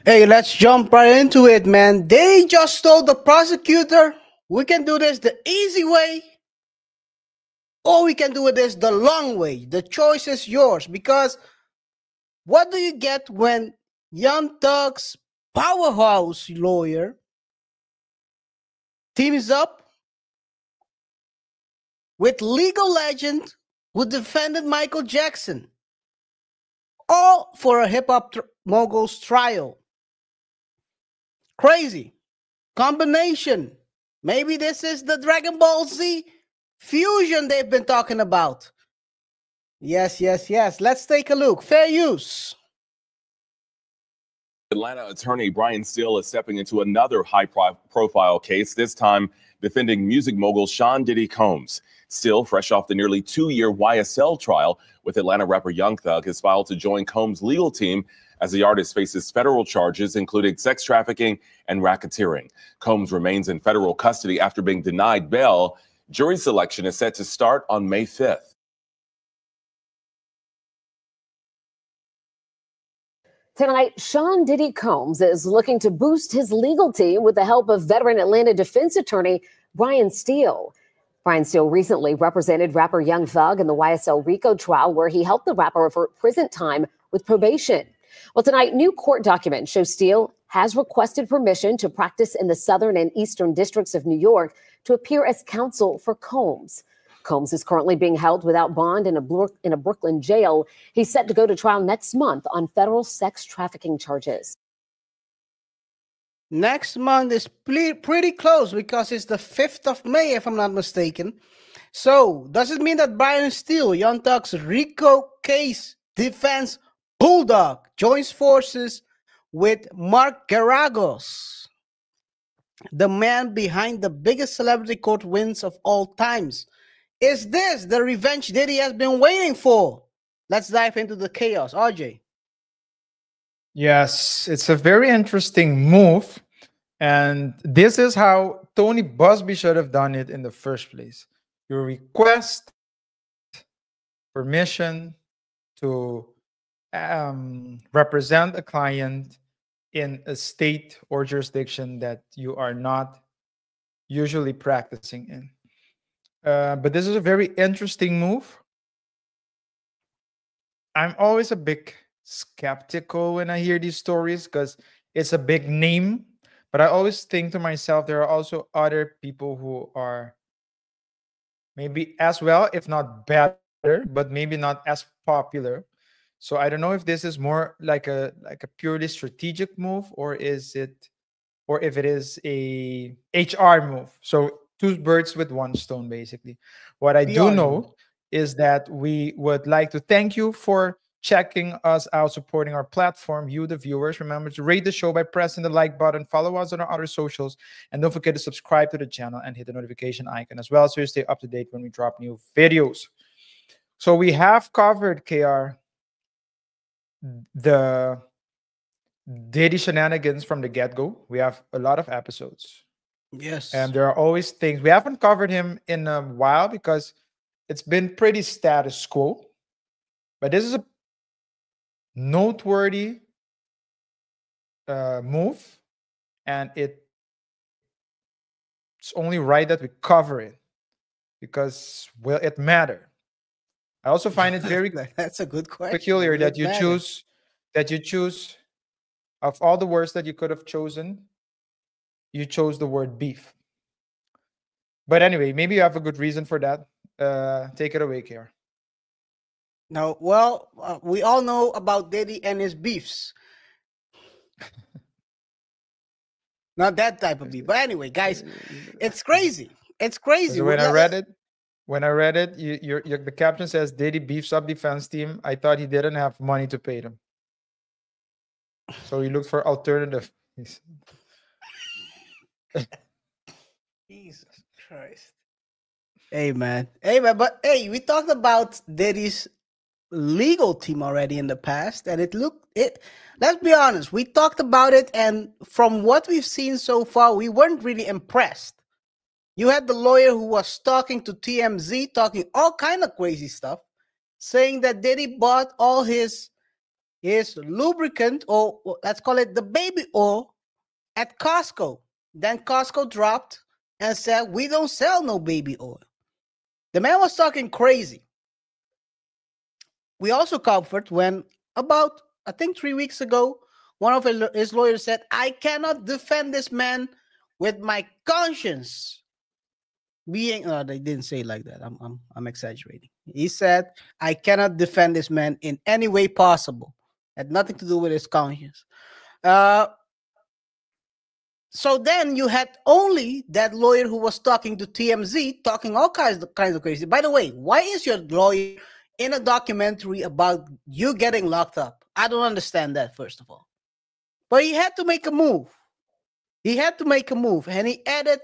Hey, let's jump right into it, man. They just told the prosecutor we can do this the easy way or we can do this the long way. The choice is yours because what do you get when Young Thug's powerhouse lawyer teams up with legal legend who defended Michael Jackson, all for a hip hop mogul's trial? Crazy combination. Maybe this is the Dragon Ball Z fusion they've been talking about. Yes, yes, yes. Let's take a look. Fair use. Atlanta attorney Brian Steele is stepping into another high-profile case, this time defending music mogul Sean Diddy Combs. Steele, fresh off the nearly 2-year YSL trial with Atlanta rapper Young Thug, has filed to join Combs' legal team as the artist faces federal charges, including sex trafficking and racketeering. Combs remains in federal custody after being denied bail. Jury selection is set to start on May 5th. Tonight, Sean Diddy Combs is looking to boost his legal team with the help of veteran Atlanta defense attorney Brian Steele. Brian Steele recently represented rapper Young Thug in the YSL RICO trial, where he helped the rapper avert prison time with probation. Well, tonight, new court documents show Steele has requested permission to practice in the southern and eastern districts of New York to appear as counsel for Combs. Combs is currently being held without bond in a Brooklyn jail. He's set to go to trial next month on federal sex trafficking charges. Next month is pretty close because it's the 5th of May, if I'm not mistaken. So, does it mean that Brian Steele, Young Thug's RICO case defense bulldog, joins forces with Mark Garagos, the man behind the biggest celebrity court wins of all times? Is this the revenge Diddy has been waiting for? Let's dive into the chaos. RJ. Yes, it's a very interesting move. And this is how Tony Busby should have done it in the first place. You request permission to represent a client in a state or jurisdiction that you are not usually practicing in. But this is a very interesting move. I'm always a bit skeptical when I hear these stories because it's a big name. But I always think to myself, there are also other people who are maybe as well, if not better, but maybe not as popular. So I don't know if this is more like a purely strategic move, or if it is a HR move. So two birds with one stone, basically. What I do know is that we would like to thank you for checking us out, supporting our platform. You, the viewers, remember to rate the show by pressing the like button, follow us on our other socials, and don't forget to subscribe to the channel and hit the notification icon as well so you stay up to date when we drop new videos. So we have covered, KR, the Diddy shenanigans from the get-go. We have a lot of episodes. Yes. And there are always things. We haven't covered him in a while because it's been pretty status quo. But this is a noteworthy move, and it's only right that we cover it because, well, it mattered. I also find it very that's a good question. Peculiar that you choose of all the words that you could have chosen, you chose the word beef. But anyway, maybe you have a good reason for that. Take it away, KaiR. No, well, we all know about Diddy and his beefs. Not that type of beef. But anyway, guys, it's crazy. It's crazy. So when I read it, the caption says Diddy beefs up defense team. I thought he didn't have money to pay them. So he looked for alternative. Jesus Christ. Hey, man. But hey, we talked about Diddy's legal team already in the past, and let's be honest, we talked about it, and from what we've seen so far, we weren't really impressed. You had the lawyer who was talking to TMZ, talking all kind of crazy stuff, saying that Diddy bought all his his lubricant, or let's call it the baby oil, at Costco. Then Costco dropped and said, we don't sell no baby oil. The man was talking crazy. We also covered when about, I think 3 weeks ago, one of his lawyers said, I cannot defend this man with my conscience being, they didn't say it like that. I'm exaggerating. He said, I cannot defend this man in any way possible. Had nothing to do with his conscience. So then you had only that lawyer who was talking to TMZ, talking all kinds of crazy. By the way, why is your lawyer in a documentary about you getting locked up? I don't understand that, first of all. But he had to make a move. He had to make a move, and he added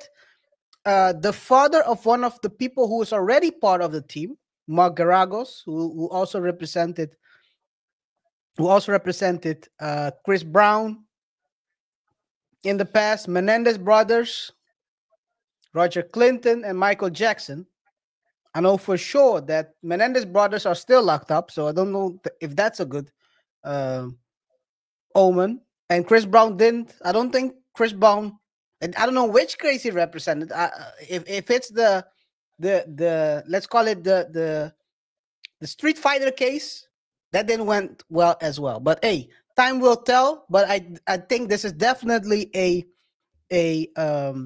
the father of one of the people who was already part of the team, Mark Garagos, who also represented Chris Brown in the past, Menendez brothers, Roger Clinton, and Michael Jackson. I know for sure that Menendez brothers are still locked up, so I don't know if that's a good omen. And Chris Brown didn't. I don't think Chris Brown. And I don't know which case he represented. If it's the let's call it the Street Fighter case, that didn't went well as well. But hey, time will tell. But I think this is definitely an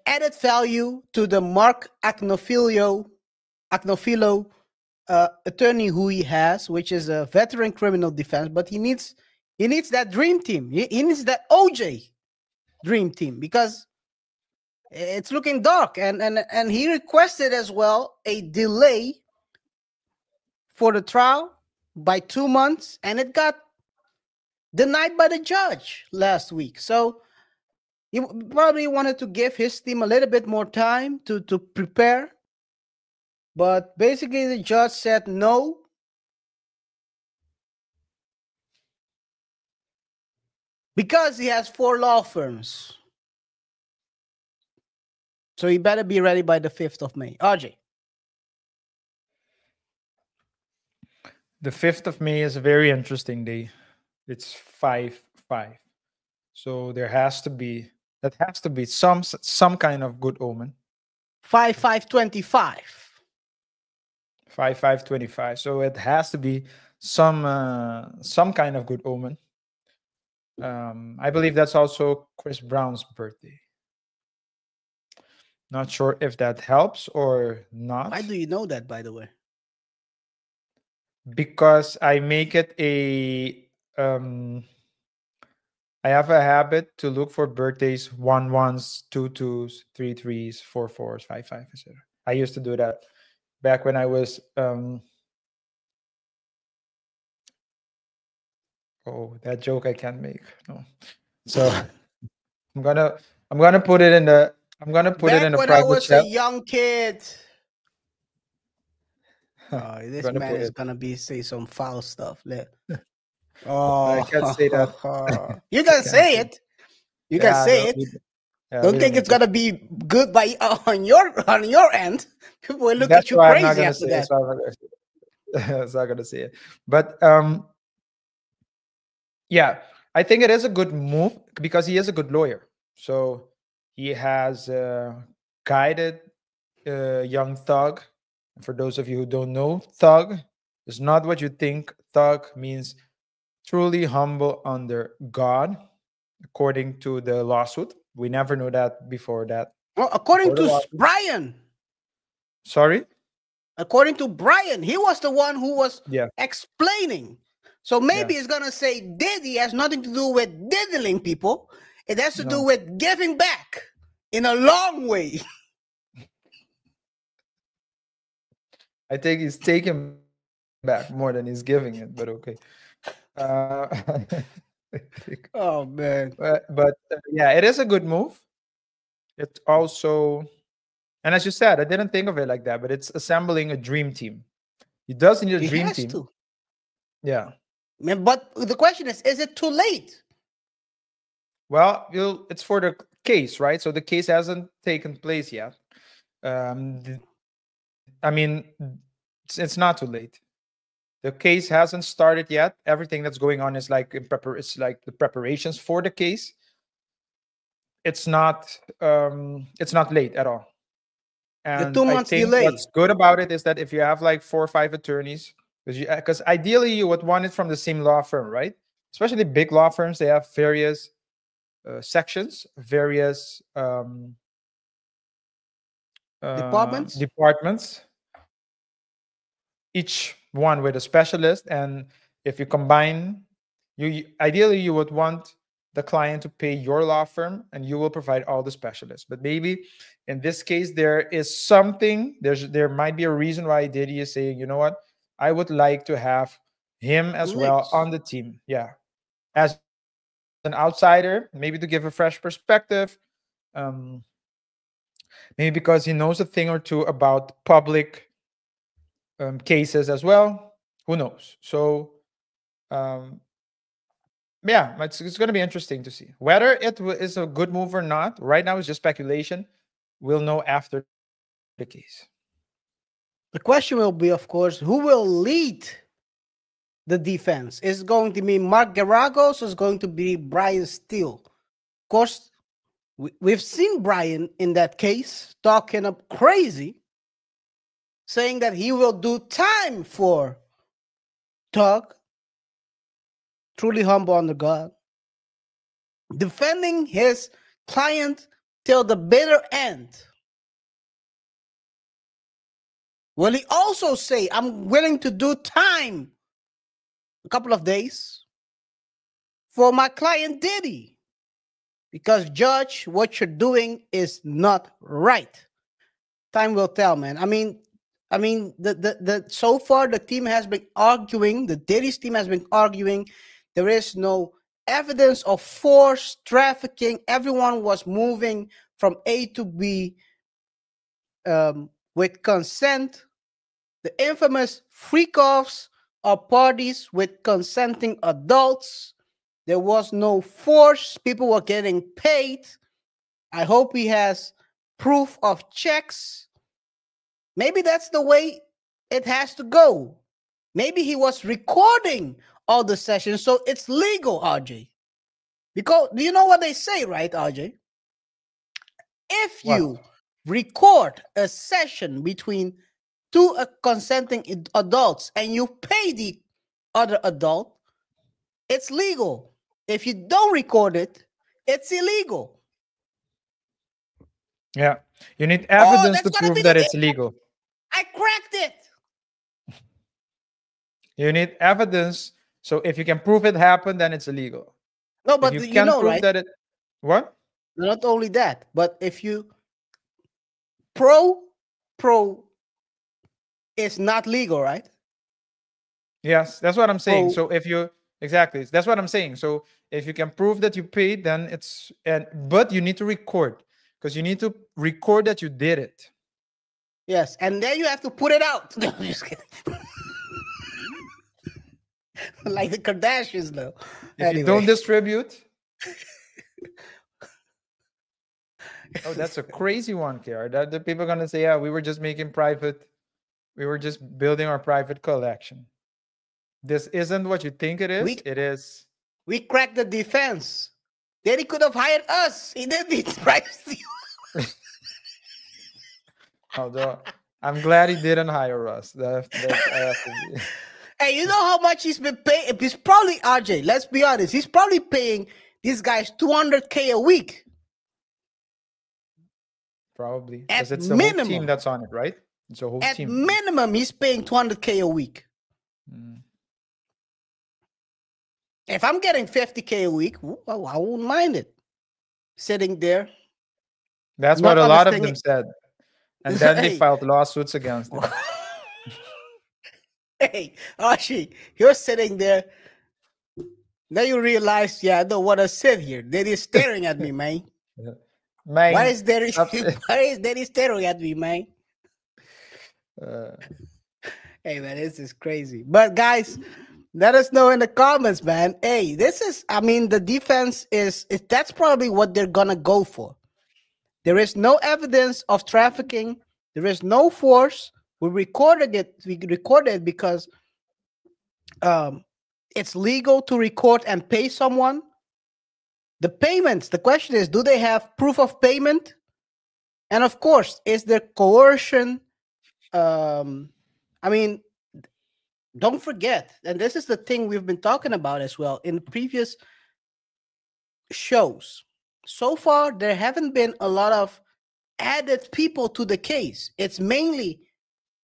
added value to the Mark Agnofilo attorney who he has, which is a veteran criminal defense. But he needs that dream team. He needs that OJ dream team, because it's looking dark. And he requested as well a delay for the trial by 2 months, and it got denied by the judge last week. So he probably wanted to give his team a little bit more time to prepare. But basically the judge said no. Because he has 4 law firms. So he better be ready by the 5th of May. RJ. The 5th of May is a very interesting day. It's 5/5. So that has to be some kind of good omen. 5/5/25. 5/5/25. So it has to be some kind of good omen. I believe that's also Chris Brown's birthday. Not sure if that helps or not. Why do you know that, by the way? Because I make it I have a habit to look for birthdays 1 1s, 2 2s, 3 3s, 4 4s, 5 5, etc. I used to do that back when I was oh, that joke I can't make. No. So I'm gonna put it in the when I was chat. a young kid. This man is gonna say some foul stuff. I can't say that. You can say it. You can say it. Don't think it's gonna be good on your end. People will look at you crazy after that. It's not gonna say it. But yeah, I think it is a good move because he is a good lawyer. So he has guided young Thug. For those of you who don't know, Thug is not what you think. Thug means truly humble under God, according to the lawsuit. We never knew that before that. Well, according to Brian. Sorry? According to Brian, he was the one who was explaining. So maybe it's going to say Diddy has nothing to do with diddling people. It has to do with giving back in a long way. I think he's taking back more than he's giving it, but okay. Oh, man. But yeah, it is a good move. It's also, and as you said, I didn't think of it like that, but it's assembling a dream team. He does need a dream team. To. Yeah. But the question is it too late? Well, it's for the case, right? So the case hasn't taken place yet. I mean, it's not too late. The case hasn't started yet. Everything that's going on is like it's like the preparations for the case. It's not late at all. The And 2 I months think delay. what's good about it is that if you have like 4 or 5 attorneys, because ideally you would want it from the same law firm, right? Especially big law firms, they have various sections, various departments, each one with a specialist. And if you combine, ideally you would want the client to pay your law firm and you will provide all the specialists. But maybe in this case, there is something, there might be a reason why Diddy is saying, you know what, I would like to have him as well on the team. Yeah. As an outsider, maybe to give a fresh perspective. Maybe because he knows a thing or two about public cases as well. Who knows? So, yeah, it's going to be interesting to see whether it is a good move or not. Right now, it's just speculation. We'll know after the case. The question will be, of course, who will lead the defense? Is it going to be Mark Geragos or is it going to be Brian Steele? Of course, we've seen Brian in that case talking up crazy, saying that he will do time for Tug. Truly humble under God. Defending his client till the bitter end. Will he also say, I'm willing to do time a couple of days for my client Diddy? Because, Judge, what you're doing is not right. Time will tell, man. I mean, the so far the team has been arguing, the Diddy's team has been arguing, there is no evidence of force, trafficking. Everyone was moving from A to B with consent. The infamous freak-offs are parties with consenting adults. There was no force. People were getting paid. I hope he has proof of checks. Maybe that's the way it has to go. Maybe he was recording all the sessions, so it's legal, RJ. Because do you know what they say, right, RJ? If you record a session between two consenting adults and you pay the other adult, it's legal. If you don't record it, it's illegal. Yeah, you need evidence to prove that it's legal. I cracked it. You need evidence. So if you can prove it happened, then it's illegal. No, but if you can't prove right? that it what? Not only that, but if you pro is not legal, right? Yes, that's what I'm saying. So if you exactly, that's what I'm saying. So if you can prove that you paid, then it's but you need to record because you need to record that you did it. Yes, and then you have to put it out. No, I'm just kidding. Like the Kardashians, though. If you don't distribute. Oh, that's a crazy one, KaiR. That the people are gonna say, yeah, we were just making private, we were just building our private collection. This isn't what you think it is. It is. We cracked the defense. Then he could have hired us. He didn't try to steal. Although I'm glad he didn't hire us. Hey, you know how much he's been paying? He's probably, RJ, let's be honest, he's probably paying these guys $200K a week. Probably. Because it's the whole team that's on it, right? It's a whole team. At minimum, he's paying $200K a week. If I'm getting $50K a week, I won't mind it. Sitting there. That's what a lot of them said. And then they filed lawsuits against him. Hey, Archie, you're sitting there. Now you realize, yeah, I don't want to sit here. Daddy's staring at me, man. Why is Daddy staring at me, man? Hey, man, this is crazy. But guys, let us know in the comments, man. Hey, this is, I mean, the defense is that's probably what they're gonna go for. There is no evidence of trafficking. There is no force. We recorded it. We recorded it because it's legal to record and pay someone. The payments, the question is, do they have proof of payment? And of course, is there coercion? I mean, don't forget, and this is the thing we've been talking about as well in previous shows. So far, there haven't been a lot of added people to the case. It's mainly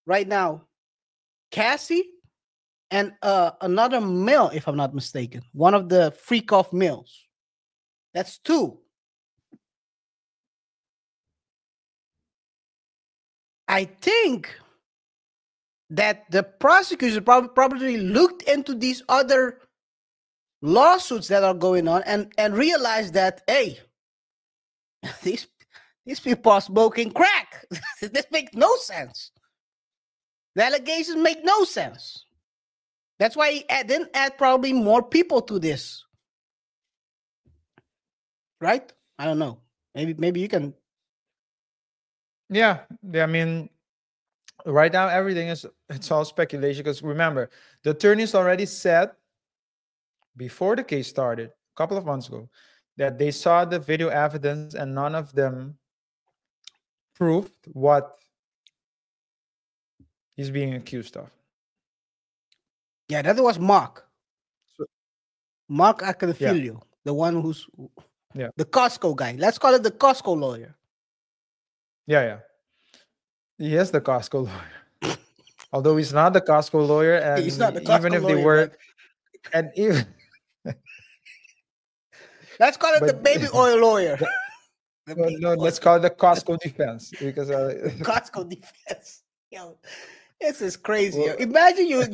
right now Cassie and another male, if I'm not mistaken, one of the freak off males. That's two. I think that the prosecutors probably looked into these other lawsuits that are going on and realized that, hey, these people are smoking crack. This makes no sense. The allegations make no sense. That's why he didn't add probably more people to this. Right? I don't know. Maybe you can. Yeah, I mean, right now everything it's all speculation, because remember, the attorneys already said before the case started a couple of months ago that they saw the video evidence and none of them proved what he's being accused of. Yeah, that was Mark. So, Mark Acanfilio, the one who's the Costco guy. Let's call it the Costco lawyer. Yeah. He is the Costco lawyer. Although he's not the Costco lawyer, and he's not the Costco even if lawyer, they were, and even let's call it the baby oil lawyer. No, let's call it the Costco defense, because Costco defense. Yo, this is crazy. Well, imagine your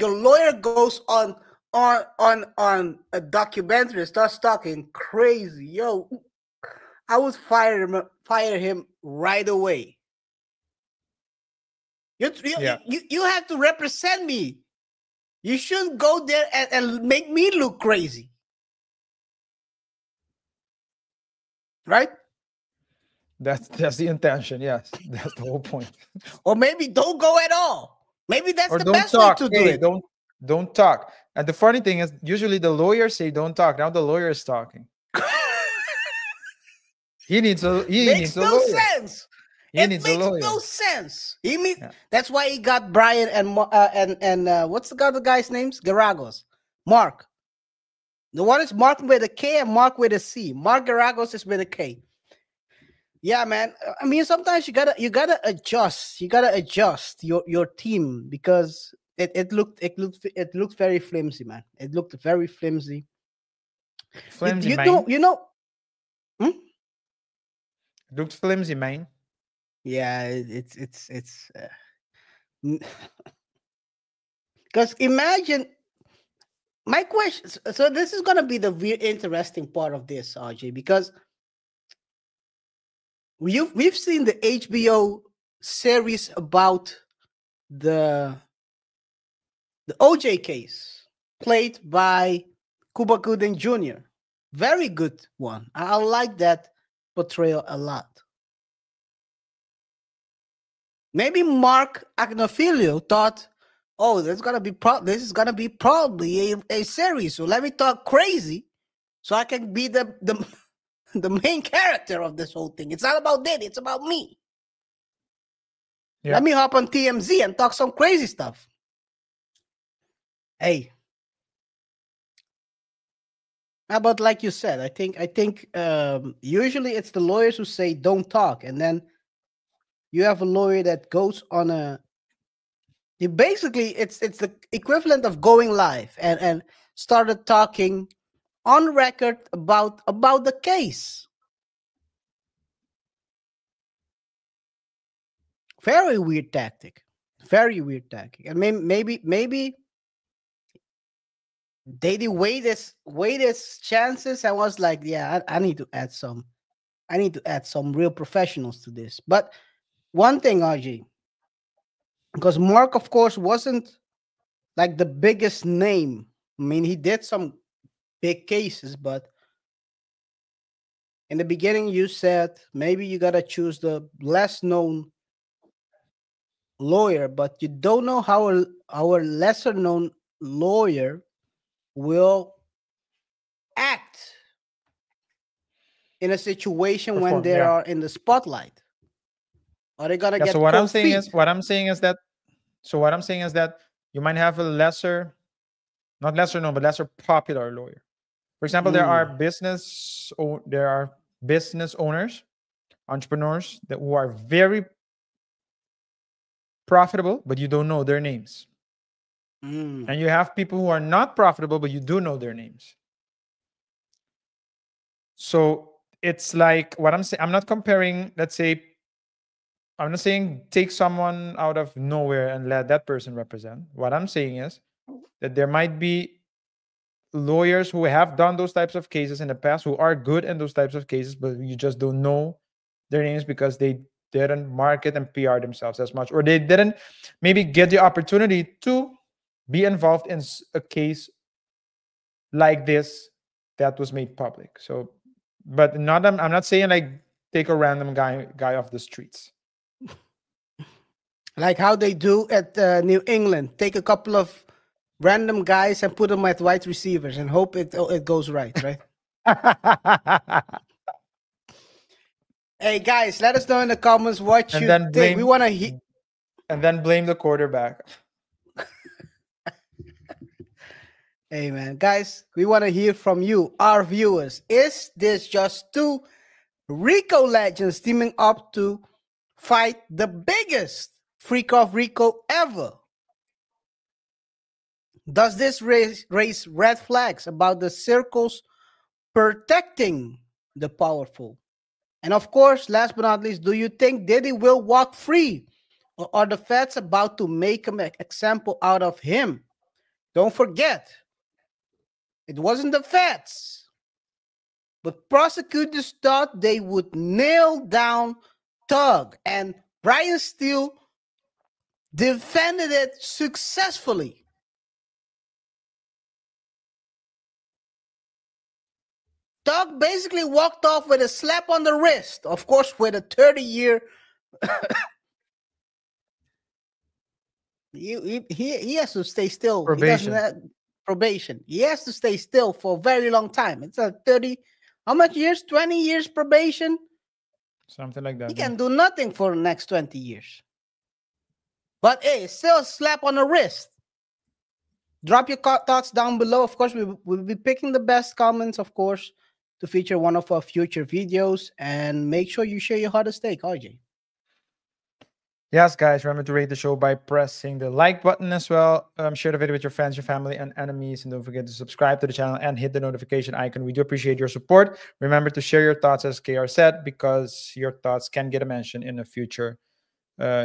lawyer goes on a documentary and starts talking crazy. Yo, I would fire him right away. You have to represent me. You shouldn't go there and make me look crazy. Right? That's the intention. Yes, that's the whole point. Or maybe don't go at all. Maybe that's or the best way to do it. Don't talk. And the funny thing is, usually the lawyers say don't talk. Now the lawyer is talking. He needs a lawyer. Makes no sense. It makes no sense. That's why he got Brian and what's the guy's names? Garagos. Mark. The one is Mark with a K and Mark with a C. Mark Garagos is with a K. Yeah, man. I mean, sometimes you gotta adjust. You gotta adjust your team, because it looked very flimsy, man. It looked very flimsy. Flimsy, you know. It looked flimsy, man. Yeah, it's because imagine my question. So this is gonna be the real interesting part of this, RJ, because we've seen the HBO series about the OJ case, played by Cuba Gooding Jr. Very good one. I like that portrayal a lot. Maybe Mark Agnafilio thought, oh, this is gonna be probably a series. So let me talk crazy, so I can be the main character of this whole thing. It's not about Diddy, it's about me. Yeah. Let me hop on TMZ and talk some crazy stuff. Hey. But like you said, I think usually it's the lawyers who say don't talk, and then you have a lawyer that goes on basically it's the equivalent of going live and started talking on record about the case. Very weird tactic. Very weird tactic. And maybe Diddy weighed his chances and was like, yeah, I need to add some real professionals to this. But one thing, RG, because Mark, of course, wasn't like the biggest name. I mean, he did some big cases, but in the beginning, you said maybe you got to choose the less known lawyer, but you don't know how lesser known lawyer will act in a situation when they are in the spotlight? Are they gonna get so what I'm cold saying feet? is what I'm saying is that you might have a lesser, not lesser known, but lesser popular lawyer. For example, there are business owners, entrepreneurs who are very profitable, but you don't know their names. And you have people who are not profitable, but you do know their names. So it's like what I'm saying. I'm not comparing, let's say, I'm not saying take someone out of nowhere and let that person represent. What I'm saying is that there might be lawyers who have done those types of cases in the past who are good in those types of cases, but you just don't know their names because they didn't market and PR themselves as much, or they didn't maybe get the opportunity to be involved in a case like this that was made public. So, but I'm not saying like take a random guy off the streets. Like how they do at New England. Take a couple of random guys and put them at wide receivers and hope it goes right? Hey guys, let us know in the comments what you think. We want to hear. And then blame the quarterback. Hey man, guys, we want to hear from you, our viewers. Is this just two Rico legends teaming up to fight the biggest freak of Rico ever? Does this raise red flags about the circles protecting the powerful? And of course, last but not least, do you think Diddy will walk free? Or are the feds about to make an example out of him? Don't forget, it wasn't the feds, but prosecutors thought they would nail down Thug, and Brian Steele defended it successfully. Thug basically walked off with a slap on the wrist, of course, with a 30-year. he has to stay still. Probation. He doesn't have probation. He has to stay still for a very long time. It's a 30, how much years? 20 years probation? Something like that. He can do nothing for the next 20 years. But hey, it's still a slap on the wrist. Drop your thoughts down below. Of course, we'll be picking the best comments, of course, to feature one of our future videos. And make sure you share your hottest take, RJ. Yes, guys, remember to rate the show by pressing the like button as well. Share the video with your friends, your family, and enemies. And don't forget to subscribe to the channel and hit the notification icon. We do appreciate your support. Remember to share your thoughts, as KaiR said, because your thoughts can get a mention in a future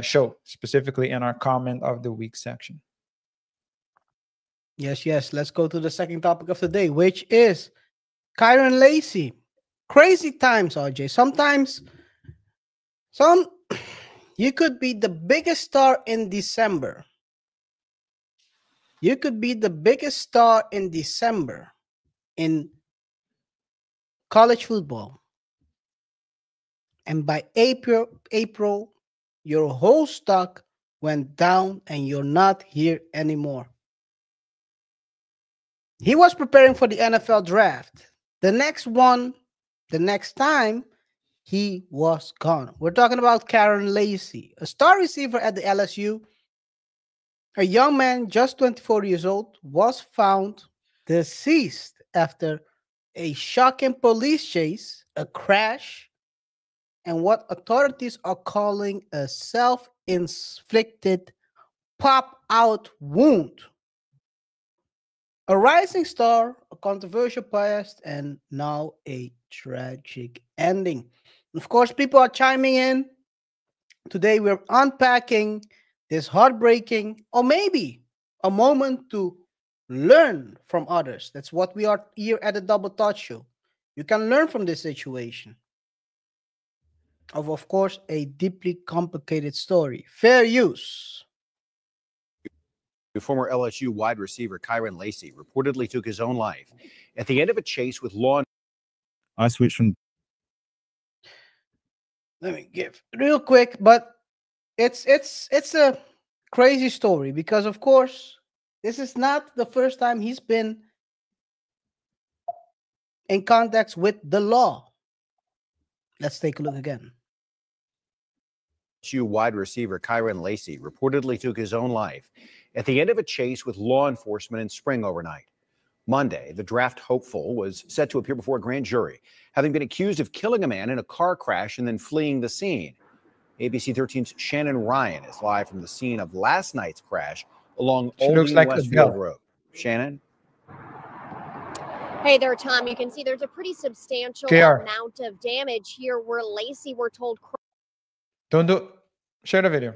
show, specifically in our comment of the week section. Yes. Let's go to the second topic of the day, which is Kyren Lacy. Crazy times, RJ. Sometimes you could be the biggest star in December. You could be the biggest star in December in college football. And by April, your whole stock went down and you're not here anymore. He was preparing for the NFL draft. The next time, he was gone. We're talking about Kyren Lacy, a star receiver at the LSU. A young man, just 24 years old, was found deceased after a shocking police chase, a crash, and what authorities are calling a self-inflicted pop-out wound. A rising star, a controversial past, and now a tragic ending. Of course, people are chiming in. Today, we're unpacking this heartbreaking, or maybe a moment to learn from others. That's what we are here at the Double Thought Show. You can learn from this situation. Of course, a deeply complicated story. Fair use. Former LSU wide receiver Kyren Lacy reportedly took his own life at the end of a chase with law. I switched from. Let me give real quick, but it's a crazy story because, of course, This is not the first time he's been in contact with the law. Let's take a look again. LSU wide receiver Kyren Lacy reportedly took his own life at the end of a chase with law enforcement in Spring overnight. Monday, the draft hopeful was set to appear before a grand jury, having been accused of killing a man in a car crash and then fleeing the scene. ABC 13's Shannon Ryan is live from the scene of last night's crash along Old Westfield Road. Shannon? Hey there, Tom. You can see there's a pretty substantial KaiR. amount of damage here where Lacy, we're told. Don't do. Share the video.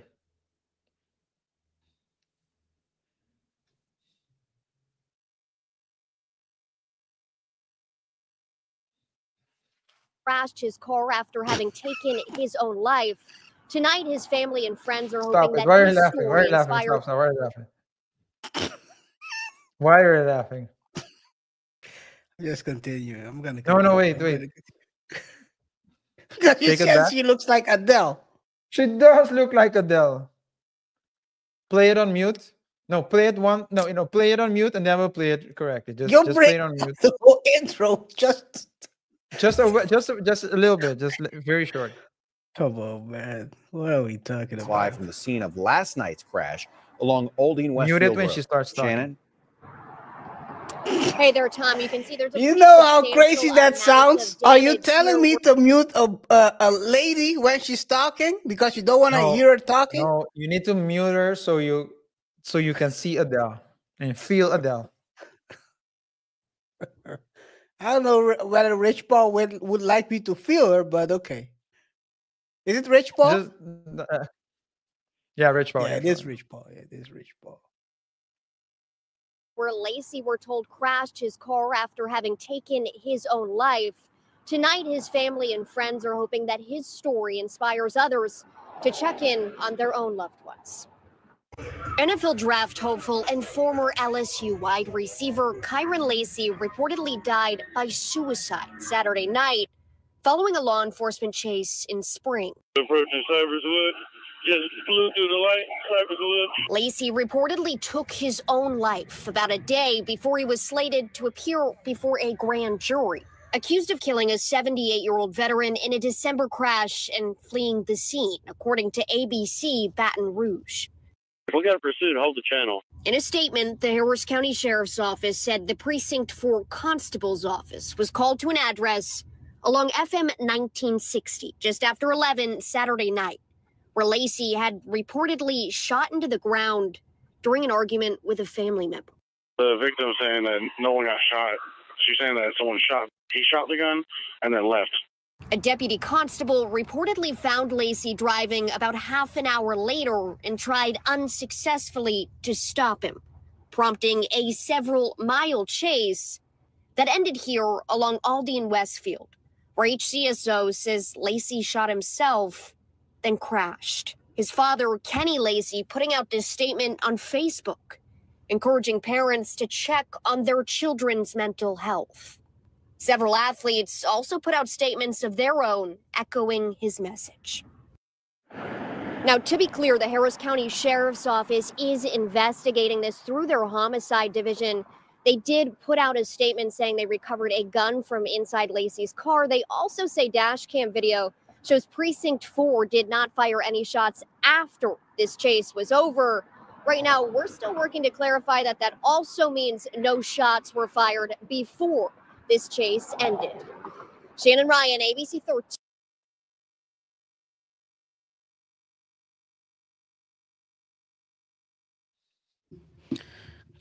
Crashed his car after having taken his own life. Tonight, his family and friends are Stop hoping it. that Why are you his laughing? Why are story you laughing? inspires. Stop. Why are you laughing? Why are you laughing? Just continue. I'm gonna. No, wait. Because you Take it said back. she looks like Adele. She does look like Adele. Play it on mute. No, play it one. No, play it on mute and then we'll play it correctly. Just play it on mute. The whole intro. Just a little bit. Very short. come on, man. What are we talking about? Live from the scene of last night's crash along Old Mute Westfield it when Road. she starts talking. Shannon? Hey there, Tom. You can see there's a You pretty know how substantial crazy that amount of sounds? Are you damage telling here me where- to mute a lady when she's talking because you don't want to No, hear her talking? No, you need to mute her so you can see Adele and feel Adele. I don't know whether Rich Paul would like me to feel her, but okay. Is it Rich Paul? Just, yeah, Rich Paul. Yeah, it is Rich Paul. Yeah, it is Rich Paul. where Lacy, we're told, crashed his car after having taken his own life. Tonight, his family and friends are hoping that his story inspires others to check in on their own loved ones. NFL draft hopeful and former LSU wide receiver Kyren Lacy reportedly died by suicide Saturday night following a law enforcement chase in Spring. Approaching Cyberswood, just flew through the light, Cyberswood. Lacy reportedly took his own life about a day before he was slated to appear before a grand jury, accused of killing a 78-year-old veteran in a December crash and fleeing the scene, according to ABC Baton Rouge. If we got a pursuit, hold the channel. In a statement, the Harris County Sheriff's Office said the Precinct 4 Constable's office was called to an address along FM 1960 just after 11 Saturday night, where Lacy had reportedly shot into the ground during an argument with a family member. The victim saying that no one got shot. She's saying that he shot the gun and then left. A deputy constable reportedly found Lacy driving about half an hour later and tried unsuccessfully to stop him, prompting a several-mile chase that ended here along Aldi and Westfield, where HCSO says Lacy shot himself, then crashed. His father, Kenny Lacy, putting out this statement on Facebook, encouraging parents to check on their children's mental health. Several athletes also put out statements of their own, echoing his message. Now, to be clear, the Harris County Sheriff's Office is investigating this through their homicide division. They did put out a statement saying they recovered a gun from inside Lacy's car. They also say dash cam video shows Precinct 4 did not fire any shots after this chase was over. Right now, we're still working to clarify that that also means no shots were fired before this chase ended. Shannon Ryan, ABC 13.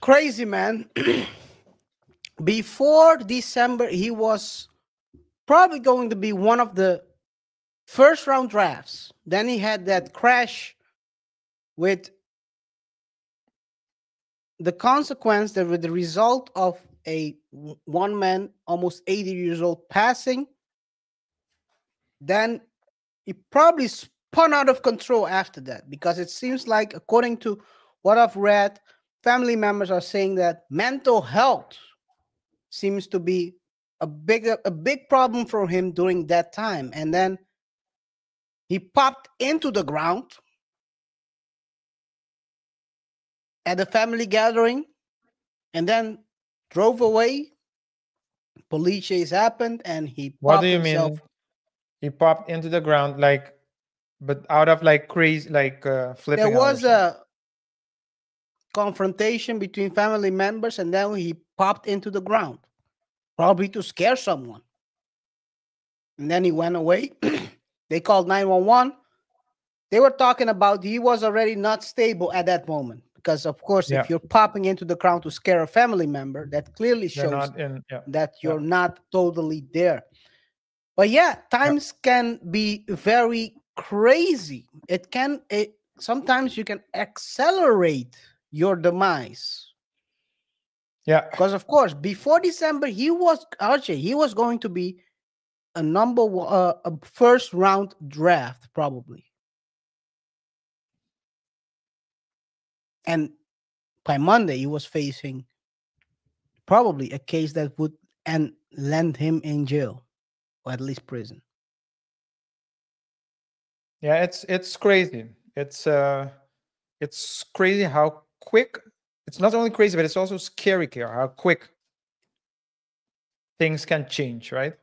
Crazy, man. Before December, he was probably going to be one of the first round drafts. Then he had that crash with the consequence that with the result of a one man, almost 80 years old, passing. Then he probably spun out of control after that, because it seems like, according to what I've read, family members are saying that mental health seems to be a big problem for him during that time. And then he popped into the ground at a family gathering, and then drove away. Police chase happened, and he What popped do you himself. mean? He popped into the ground like, but out of like crazy, like flipping There out or was something. a confrontation between family members, and then he popped into the ground, probably to scare someone. And then he went away. They called 911. They were talking about he was already not stable at that moment. Because, of course, Yeah. if you're popping into the ground to scare a family member, that clearly They're shows not in. Yeah. that you're Yeah. not totally there. But yeah, times can be very crazy. Sometimes you can accelerate your demise. Yeah. Because of course, before December, he was going to be a first round draft probably, and by Monday he was facing probably a case that would land him in jail or at least prison. Yeah, it's crazy. It's crazy how quick. It's not only crazy, but it's also scary, KaiR, how quick things can change, right?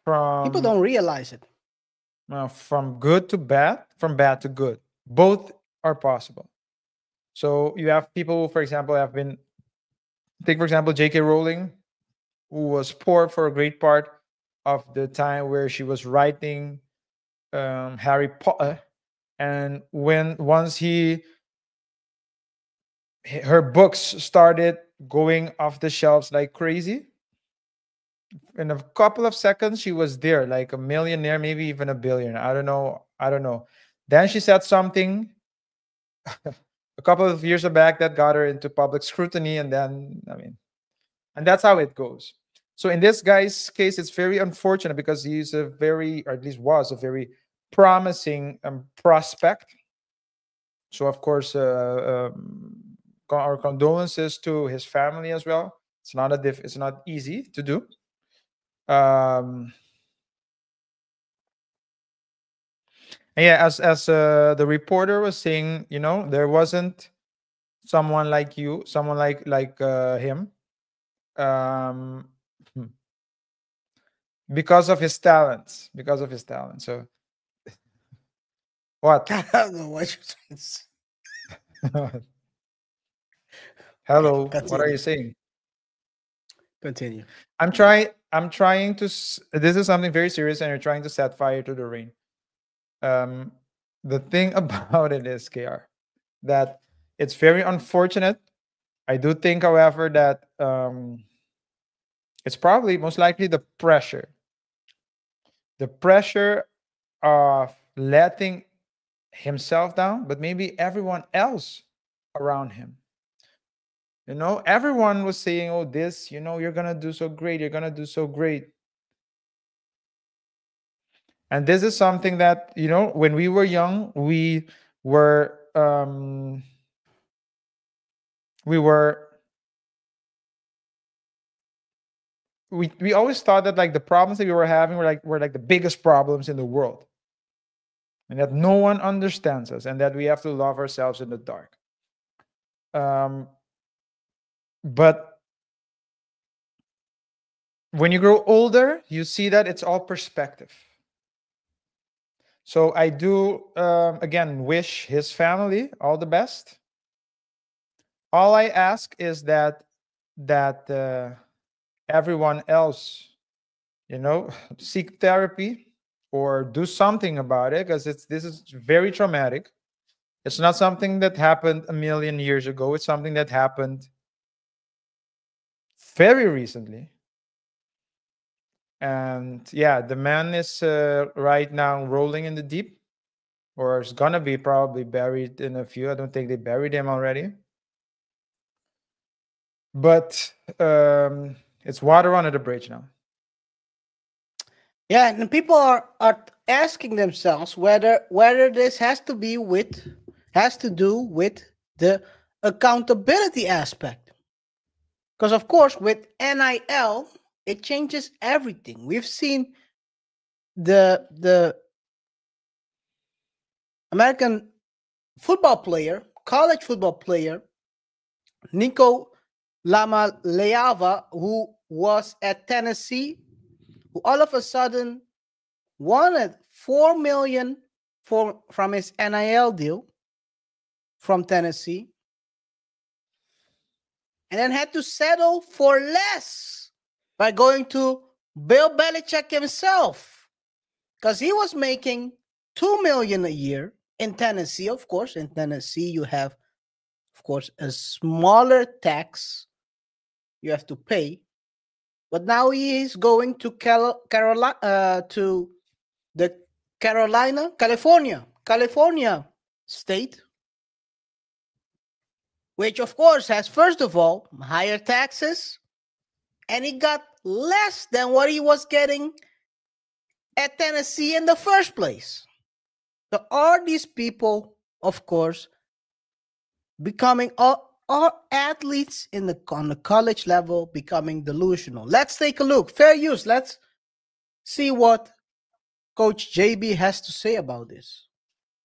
People From don't realize it. from good to bad, from bad to good. Both are possible. So you have people, for example, take for example J.K. Rowling, who was poor for a great part of the time where she was writing Harry Potter, and once her books started going off the shelves like crazy, in a couple of seconds she was there, like a millionaire, maybe even a billionaire. I don't know. Then she said something a couple of years back that got her into public scrutiny, and then and that's how it goes. So in this guy's case, it's very unfortunate because he's a very, or at least was a very promising prospect. So of course, our condolences to his family as well. It's not easy to do. And yeah, as the reporter was saying, there wasn't someone like you, someone like him, um, because of his talents. So what? I don't know what you're trying to say. Hello, what are Continue. you saying? Continue. I'm trying to. This is something very serious, and you're trying to set fire to the rain. The thing about it is, KaiR, that it's very unfortunate. I do think, however, that it's probably most likely the pressure of letting himself down, but maybe everyone else around him. Everyone was saying, oh, this, you're gonna do so great, you're gonna do so great. And this is something that, when we were young, we were we always thought that like the problems that we were having were like the biggest problems in the world, and that no one understands us, and that we have to love ourselves in the dark. But when you grow older, you see that it's all perspective. So I do again wish his family all the best. All I ask is that everyone else, seek therapy or do something about it, because this is very traumatic. It's not something that happened a million years ago. It's something that happened very recently. And yeah, the man is right now rolling in the deep, or is gonna be probably buried in a few. I don't think they buried him already. But it's water under the bridge now. Yeah, and people are asking themselves whether this has to do with the accountability aspect. Because of course, with NIL, it changes everything. We've seen the American football player, college football player, Nico Lamaleava, who was at Tennessee, who all of a sudden wanted $4 million from his NIL deal from Tennessee, and then had to settle for less by going to Bill Belichick himself, because he was making $2 million a year in Tennessee. Of course, in Tennessee you have, of course, a smaller tax you have to pay, but now he is going to California state, which of course has, first of all, higher taxes, and he got less than what he was getting at Tennessee in the first place. So are these people, of course, becoming all athletes on the college level becoming delusional? Let's take a look. Fair use. Let's see what Coach JB has to say about this.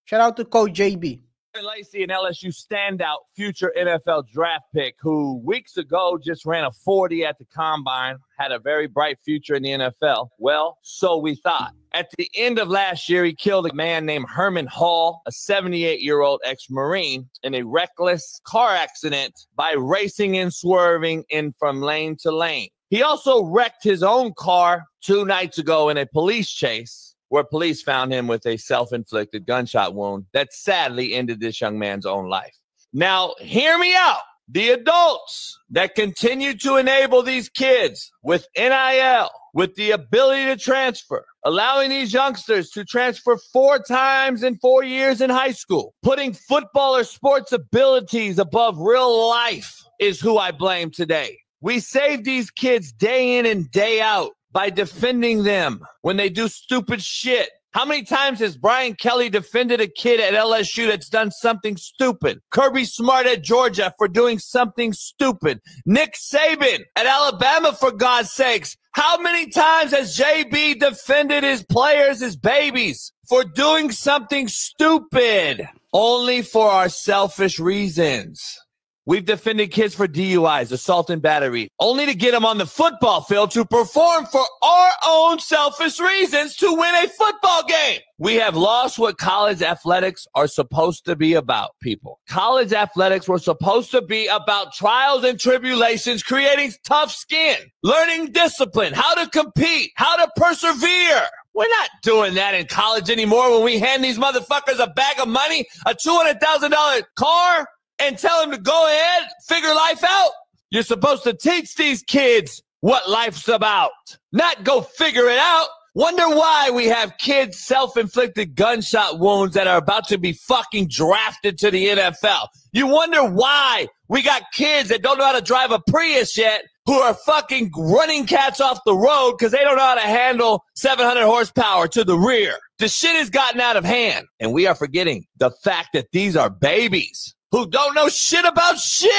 Shout out to Coach JB. Kyren Lacy, an LSU standout future NFL draft pick who weeks ago just ran a 40 at the combine, had a very bright future in the NFL. Well, so we thought. At the end of last year, he killed a man named Herman Hall, a 78-year-old ex-Marine, in a reckless car accident by racing and swerving in from lane to lane. He also wrecked his own car 2 nights ago in a police chase, where police found him with a self-inflicted gunshot wound that sadly ended this young man's own life. Now, hear me out. The adults that continue to enable these kids with NIL, with the ability to transfer, allowing these youngsters to transfer 4 times in 4 years in high school, putting football or sports abilities above real life is who I blame today. We save these kids day in and day out by defending them when they do stupid shit. How many times has Brian Kelly defended a kid at LSU that's done something stupid? Kirby Smart at Georgia for doing something stupid. Nick Saban at Alabama, for God's sakes. How many times has JB defended his players, his babies, for doing something stupid? Only for our selfish reasons. We've defended kids for DUIs, assault and battery, only to get them on the football field to perform for our own selfish reasons to win a football game. We have lost what college athletics are supposed to be about, people. College athletics were supposed to be about trials and tribulations, creating tough skin, learning discipline, how to compete, how to persevere. We're not doing that in college anymore when we hand these motherfuckers a bag of money, a $200,000 car, and tell them to go ahead, figure life out. You're supposed to teach these kids what life's about, not go figure it out. Wonder why we have kids self-inflicted gunshot wounds that are about to be fucking drafted to the NFL. You wonder why we got kids that don't know how to drive a Prius yet who are fucking running cats off the road because they don't know how to handle 700 horsepower to the rear. The shit has gotten out of hand, and we are forgetting the fact that these are babies who don't know shit about shit.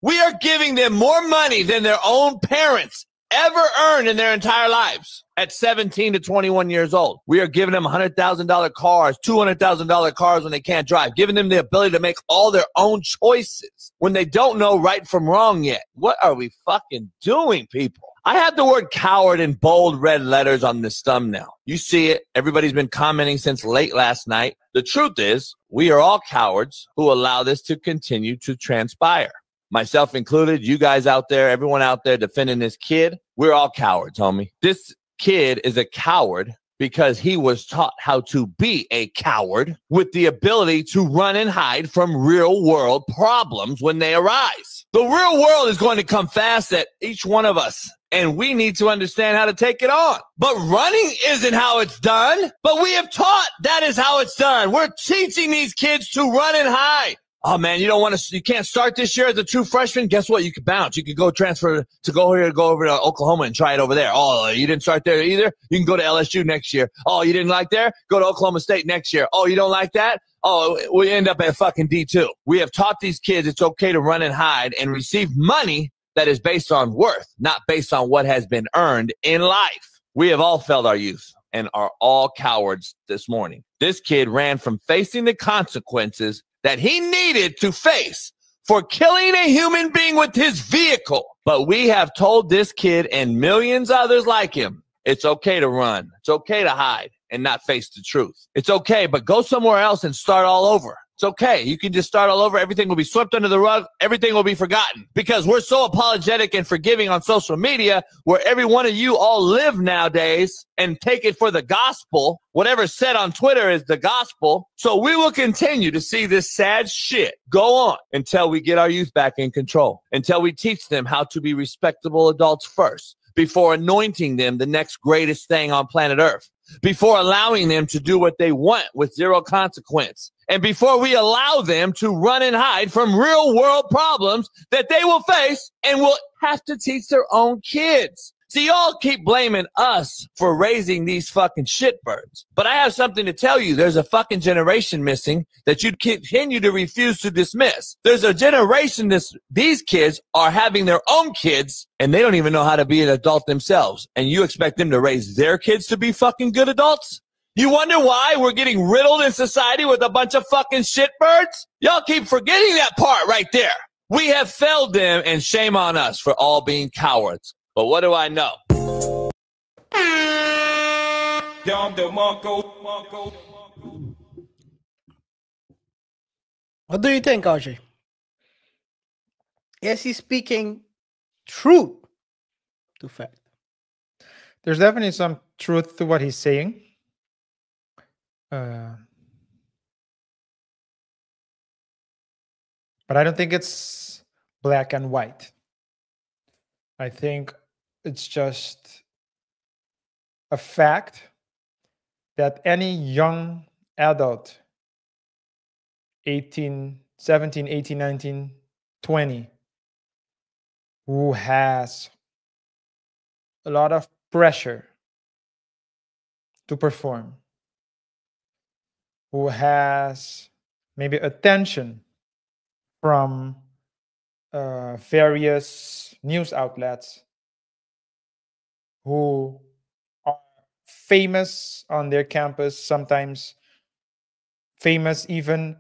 We are giving them more money than their own parents ever earned in their entire lives at 17 to 21 years old. We are giving them $100,000 cars, $200,000 cars when they can't drive, giving them the ability to make all their own choices when they don't know right from wrong yet. What are we fucking doing, people? I have the word coward in bold red letters on this thumbnail. You see it. Everybody's been commenting since late last night. The truth is, we are all cowards who allow this to continue to transpire. Myself included, you guys out there, everyone out there defending this kid, we're all cowards, homie. This kid is a coward because he was taught how to be a coward with the ability to run and hide from real world problems when they arise. The real world is going to come fast at each one of us, and we need to understand how to take it on. But running isn't how it's done, but we have taught that is how it's done. We're teaching these kids to run and hide. Oh man, you can't start this year as a true freshman. Guess what? You could bounce. You could go transfer to go over to Oklahoma and try it over there. Oh, you didn't start there either? You can go to LSU next year. Oh, you didn't like there? Go to Oklahoma State next year. Oh, you don't like that? Oh, we end up at fucking D2. We have taught these kids it's okay to run and hide and receive money that is based on worth, not based on what has been earned in life. We have all failed our youth and are all cowards this morning. This kid ran from facing the consequences that he needed to face for killing a human being with his vehicle. But we have told this kid and millions others like him, it's okay to run. It's okay to hide and not face the truth. It's okay, but go somewhere else and start all over. It's okay. You can just start all over. Everything will be swept under the rug. Everything will be forgotten because we're so apologetic and forgiving on social media where every one of you all live nowadays and take it for the gospel. Whatever's said on Twitter is the gospel. So we will continue to see this sad shit go on until we get our youth back in control, until we teach them how to be respectable adults first, before anointing them the next greatest thing on planet Earth, before allowing them to do what they want with zero consequence, and before we allow them to run and hide from real world problems that they will face and will have to teach their own kids. See, y'all keep blaming us for raising these fucking shitbirds. But I have something to tell you. There's a fucking generation missing that you continue to refuse to dismiss. There's a generation these kids are having their own kids and they don't even know how to be an adult themselves. And you expect them to raise their kids to be fucking good adults? You wonder why we're getting riddled in society with a bunch of fucking shitbirds? Y'all keep forgetting that part right there. We have failed them and shame on us for all being cowards. But what do I know? What do you think, RJ? Is he speaking truth to fact? There's definitely some truth to what he's saying. But I don't think it's black and white. I think it's just a fact that any young adult, 18, 17, 18, 19, 20, who has a lot of pressure to perform, who has maybe attention from various news outlets, who are famous on their campus, sometimes famous even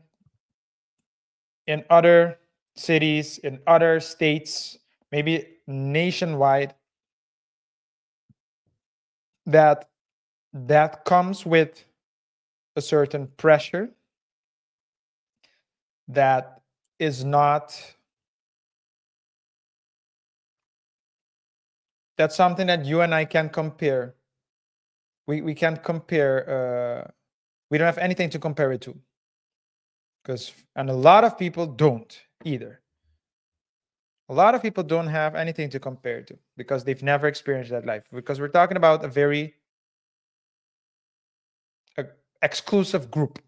in other cities, in other states, maybe nationwide, that comes with a certain pressure that is not, that's something that you and I can compare. We can't compare, we don't have anything to compare it to. And a lot of people don't either. A lot of people don't have anything to compare to because they've never experienced that life. Because we're talking about a very exclusive group.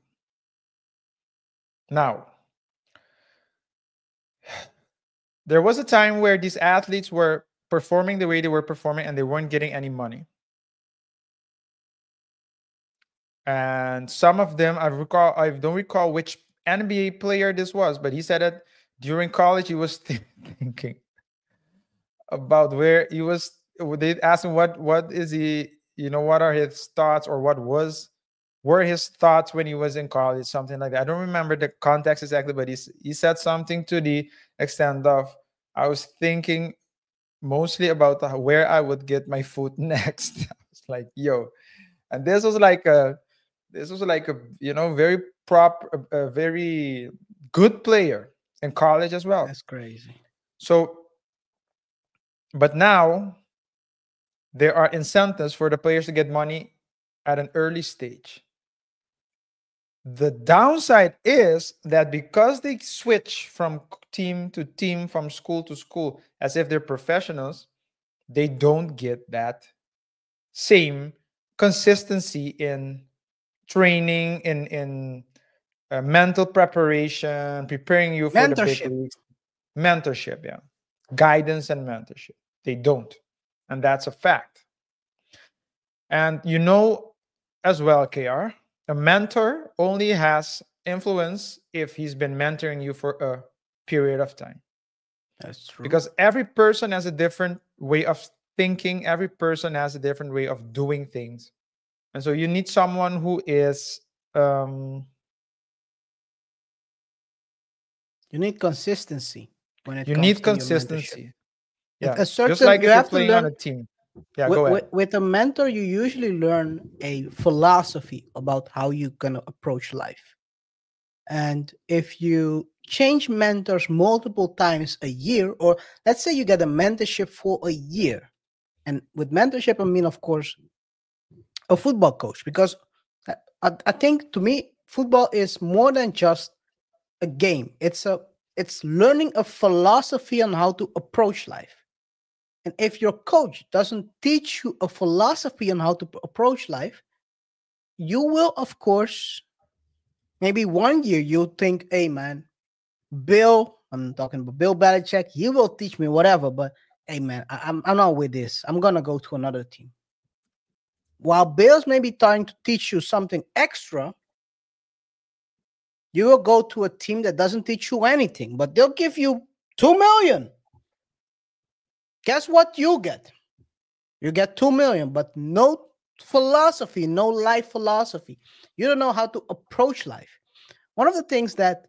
Now, there was a time where these athletes were performing the way they were performing and they weren't getting any money. And some of them, I don't recall which NBA player this was, but he said that during college he was thinking about where he was. They asked him what is he, what are his thoughts, or were his thoughts when he was in college, something like that. I don't remember the context exactly, but he said something to the extent of, I was thinking mostly about where I would get my food next. I was like, yo. And this was like a very proper, very good player in college as well. That's crazy. So, but now there are incentives for the players to get money at an early stage. The downside is that because they switch from team to team, from school to school, as if they're professionals, they don't get that same consistency in training, in mental preparation, preparing you for the big leagues. Mentorship, yeah. Guidance and mentorship. They don't. And that's a fact. And you know as well, KaiR, a mentor only has influence if he's been mentoring you for a period of time. That's true. Because every person has a different way of thinking. Every person has a different way of doing things. And so you need someone who is You need consistency when it You comes need to your mentorship. consistency. Yeah, A just certain like you if you're have to playing on a learn team. Yeah, go ahead. with a mentor. You usually learn a philosophy about how you're gonna approach life. And if you change mentors multiple times a year, or let's say you get a mentorship for a year, and with mentorship I mean, of course, a football coach, because I think to me football is more than just a game. It's learning a philosophy on how to approach life. And if your coach doesn't teach you a philosophy on how to approach life, you will, of course, maybe one year you'll think, hey man, Bill, I'm talking about Bill Belichick, he will teach me whatever, but hey man, I'm not with this. I'm gonna go to another team. While Bill's maybe trying to teach you something extra, you will go to a team that doesn't teach you anything, but they'll give you 2 million. Guess what you get? You get 2 million, but no philosophy, no life philosophy. You don't know how to approach life. One of the things that,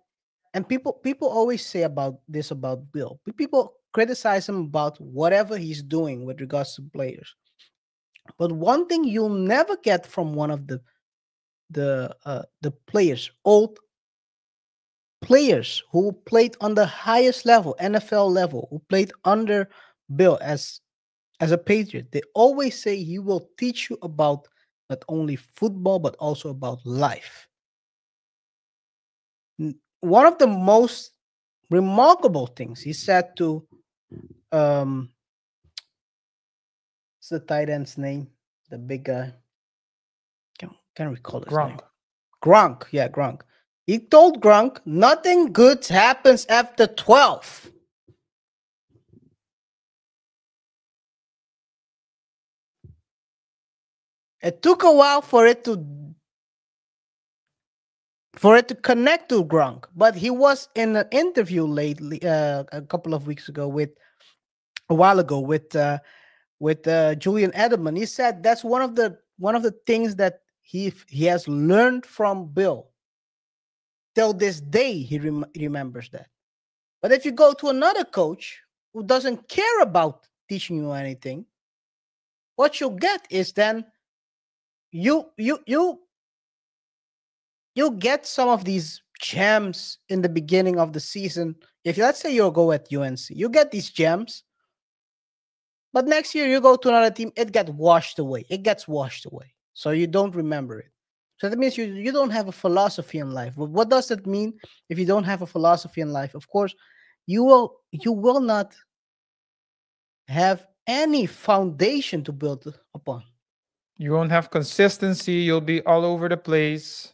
and people always say about this about Bill, people criticize him about whatever he's doing with regards to players. But one thing you'll never get from one of the players, old players who played on the highest level, NFL level, who played under Bill as a Patriot, they always say he will teach you about not only football but also about life. One of the most remarkable things he said to what's the tight end's name? The big guy. Can't recall his name. Gronk. Yeah, Gronk. He told Gronk, nothing good happens after 12. It took a while for it to connect to Gronk, but he was in an interview lately, a couple of weeks ago, a while ago with Julian Edelman. He said that's one of the things that he has learned from Bill. Till this day, he remembers that. But if you go to another coach who doesn't care about teaching you anything, what you'll get is then you get some of these gems in the beginning of the season. If let's say you'll go at UNC, you get these gems, but next year you go to another team, it gets washed away. So you don't remember it. So that means you don't have a philosophy in life. What does that mean if you don't have a philosophy in life? Of course, you will not have any foundation to build upon. You won't have consistency. You'll be all over the place.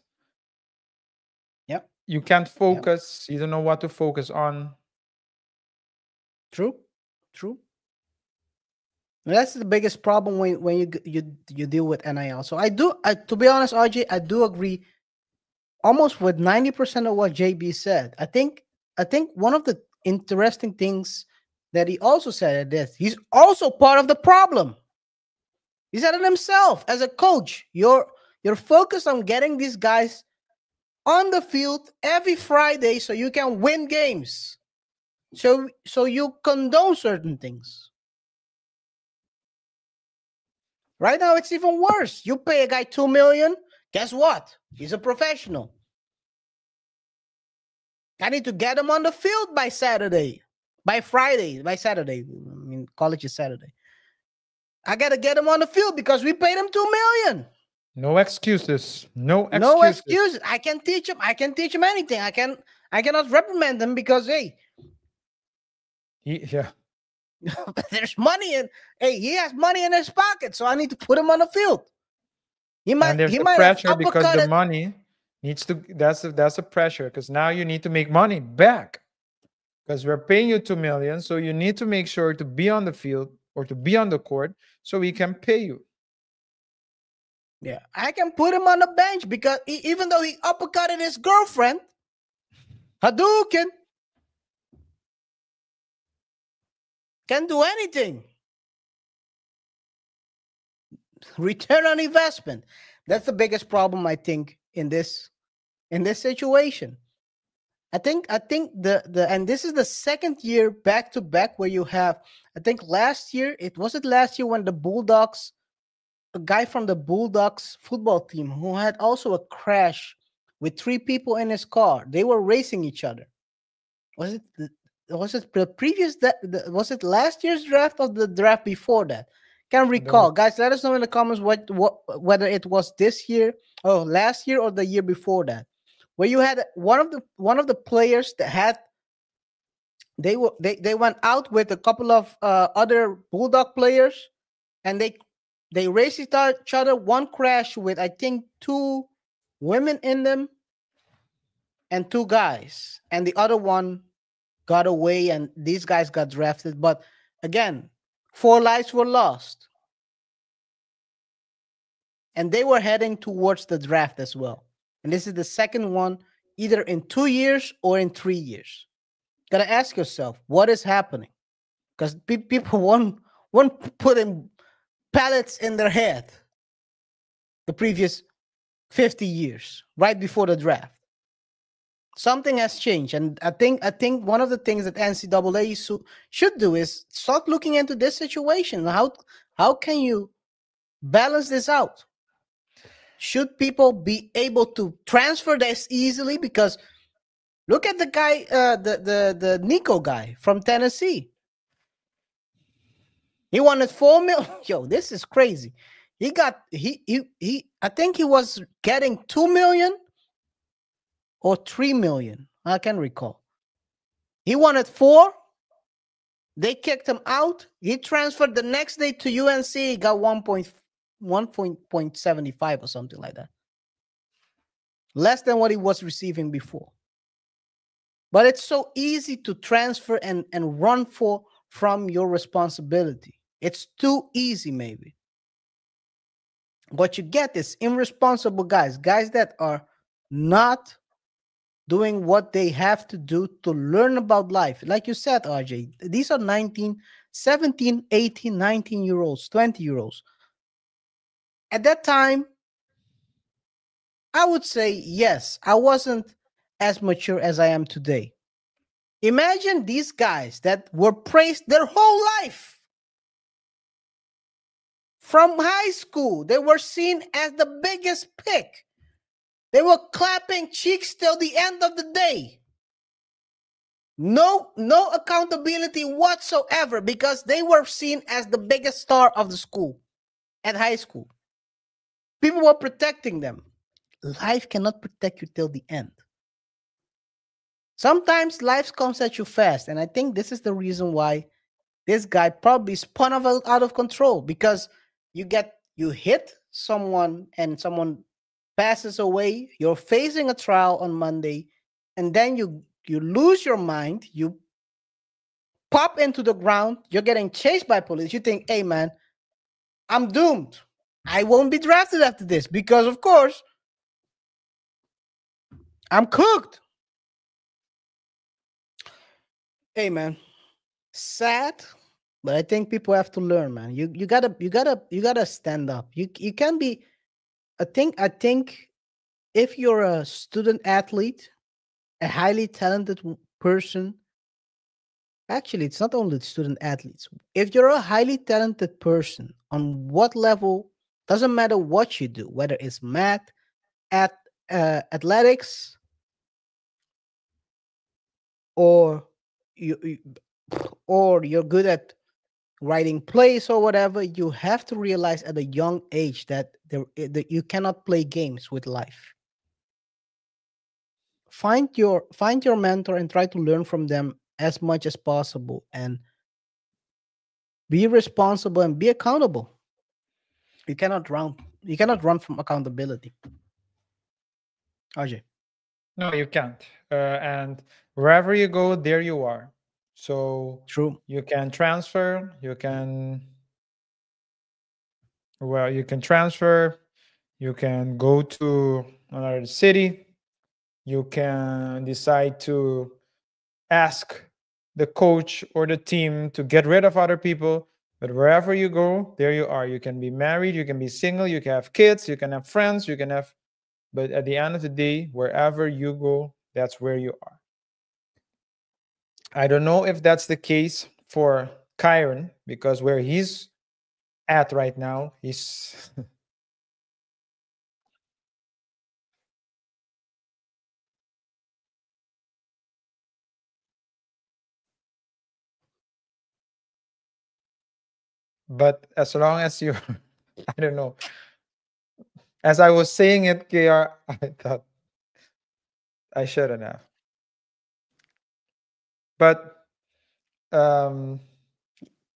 Yep. You can't focus. Yep. You don't know what to focus on. True. That's the biggest problem when you deal with NIL. So to be honest, RJ, I do agree almost with 90% of what JB said. I think one of the interesting things that he also said is he's also part of the problem. He said it himself as a coach. You're focused on getting these guys on the field every Friday so you can win games. So you condone certain things. Right now, it's even worse. You pay a guy $2 million. Guess what? He's a professional. I need to get him on the field by Saturday, by Friday, by Saturday. I mean, college is Saturday. I got to get him on the field because we paid him $2 million. No excuses. No excuses. I can teach him. I can teach him anything. I cannot reprimand him because, hey. Yeah. There's money in. Hey, he has money in his pocket, so I need to put him on the field. And there's pressure because the money needs to. That's a pressure because now you need to make money back because we're paying you $2 million, so you need to make sure to be on the field or to be on the court so we can pay you. Yeah, I can put him on the bench because even though he uppercutted his girlfriend, Hadouken. Can't do anything. Return on investment. That's the biggest problem, I think, in this situation. I think the and this is the second year back to back where you have. I think last year last year when the Bulldogs, a guy from the Bulldogs football team who had also a crash with 3 people in his car. They were racing each other. Was it the previous was it last year's draft or the draft before that? Can't recall. Guys, let us know in the comments what whether it was this year or last year or the year before that. Where you had one of the players that had they went out with a couple of other Bulldog players, and they raced each other. One crashed with, I think, 2 women in them and 2 guys, and the other one got away, and these guys got drafted. But again, 4 lives were lost, and they were heading towards the draft as well. And this is the second one, either in 2 years or in 3 years. Gotta ask yourself, what is happening? Because people won't put in pallets in their head the previous 50 years, right before the draft. Something has changed, and I think one of the things that NCAA should do is start looking into this situation. How can you balance this out? Should people be able to transfer this easily? Because look at the guy, the Nico guy from Tennessee. He wanted 4 million. Yo, this is crazy. He I think he was getting 2 million or 3 million. I can't recall. He wanted 4. They kicked him out. He transferred the next day to UNC. He got 1.75 or something like that. Less than what he was receiving before. But it's so easy to transfer and run from your responsibility. It's too easy, maybe. What you get is irresponsible guys that are not doing what they have to do to learn about life. Like you said, RJ, these are 19, 17, 18, 19-year-olds, 20-year-olds. At that time, I would say, yes, I wasn't as mature as I am today. Imagine these guys that were praised their whole life. From high school, they were seen as the biggest pick. They were clapping cheeks till the end of the day. No accountability whatsoever because they were seen as the biggest star of the school at high school. People were protecting them. Life cannot protect you till the end. Sometimes life comes at you fast, and I think this is the reason why this guy probably spun out of control, because you hit someone and someone passes away. You're facing a trial on Monday, and then you lose your mind. You pop into the ground. You're getting chased by police. You think, hey man, I'm doomed. I won't be drafted after this because, of course, I'm cooked. Hey man, sad. But I think people have to learn, man. You gotta stand up. You can be. I think if you're a student athlete, a highly talented person. Actually, it's not only student athletes. If you're a highly talented person, on what level, doesn't matter what you do, whether it's math, athletics, or you're good at writing plays or whatever, you have to realize at a young age that you cannot play games with life. Find your mentor and try to learn from them as much as possible, and be responsible and be accountable. You cannot run from accountability. RJ. No, you can't. And wherever you go, there you are. So true. You can transfer. You can transfer. You can go to another city. You can decide to ask the coach or the team to get rid of other people. But wherever you go, there you are. You can be married. You can be single. You can have kids. You can have friends. But at the end of the day, wherever you go, that's where you are. I don't know if that's the case for Kyren, because where he's at right now, he's but as long as you I don't know. As I was saying it, KR, I thought I shouldn't have. But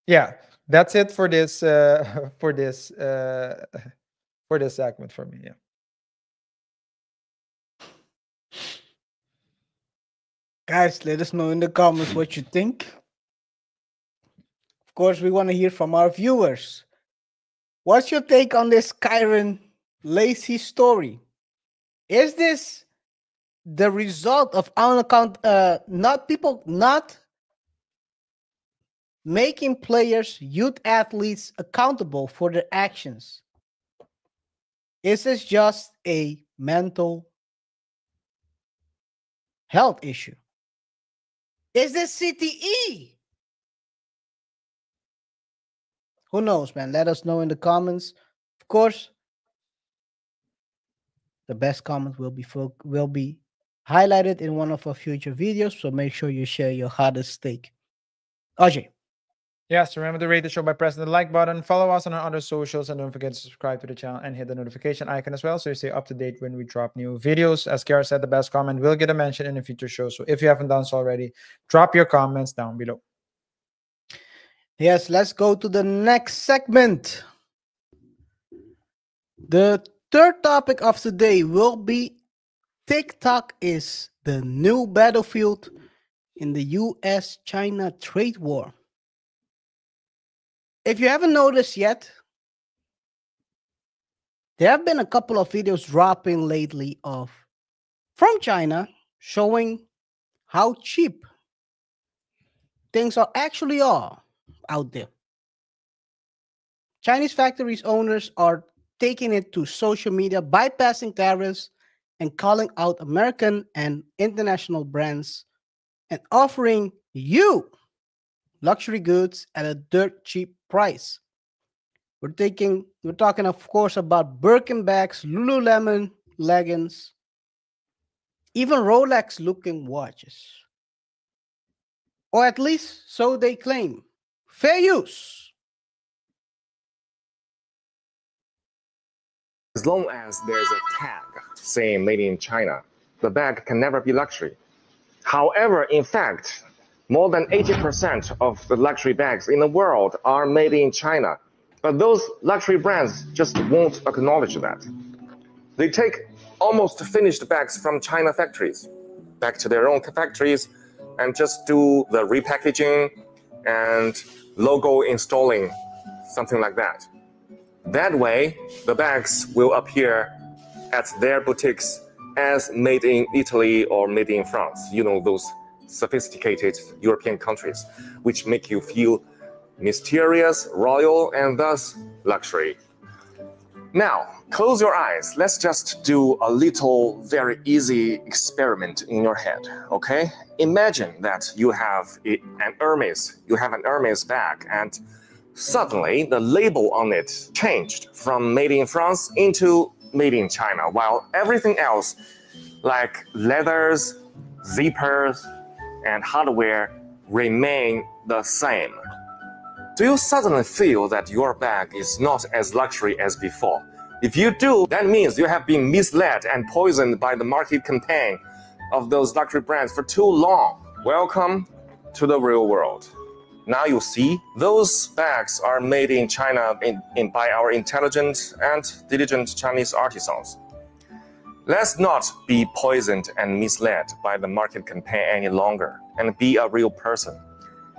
yeah, that's it for this for this segment for me. Yeah. Guys, let us know in the comments what you think. Of course, we want to hear from our viewers. What's your take on this Kyren Lacy story? Is this the result of not making players, youth athletes accountable for their actions? Is this just a mental health issue? Is this CTE? Who knows, man? Let us know in the comments. Of course, the best comment will be highlighted in one of our future videos. So make sure you share your hottest take. Ajay. Yes, remember to rate the show by pressing the like button. Follow us on our other socials, and don't forget to subscribe to the channel and hit the notification icon as well, so you stay up to date when we drop new videos. As KaiR said, the best comment will get a mention in a future show. So if you haven't done so already, drop your comments down below. Yes, let's go to the next segment. The third topic of the day will be TikTok is the new battlefield in the US-China trade war. If you haven't noticed yet, there have been a couple of videos dropping lately from China showing how cheap things are actually out there. Chinese factories owners are taking it to social media, bypassing tariffs and calling out American and international brands and offering you luxury goods at a dirt cheap price. We're talking, of course, about Birkin bags, Lululemon leggings, even Rolex-looking watches. Or at least so they claim. Fair use. As long as there's a tag saying made in China, the bag can never be luxury. However, in fact, more than 80% of the luxury bags in the world are made in China. But those luxury brands just won't acknowledge that. They take almost finished bags from China factories back to their own factories and just do the repackaging and logo installing, something like that. That way, the bags will appear at their boutiques as made in Italy or made in France. You know, those sophisticated European countries, which make you feel mysterious, royal, and thus luxury. Now, close your eyes. Let's just do a little very easy experiment in your head, okay? Imagine that you have an Hermes bag, and suddenly the label on it changed from made in France into made in China, while everything else like leathers, zippers, and hardware remain the same. Do you suddenly feel that your bag is not as luxury as before? If you do, that means you have been misled and poisoned by the market campaign of those luxury brands for too long. Welcome to the real world. Now you see, those bags are made in China by our intelligent and diligent Chinese artisans. Let's not be poisoned and misled by the market campaign any longer and be a real person.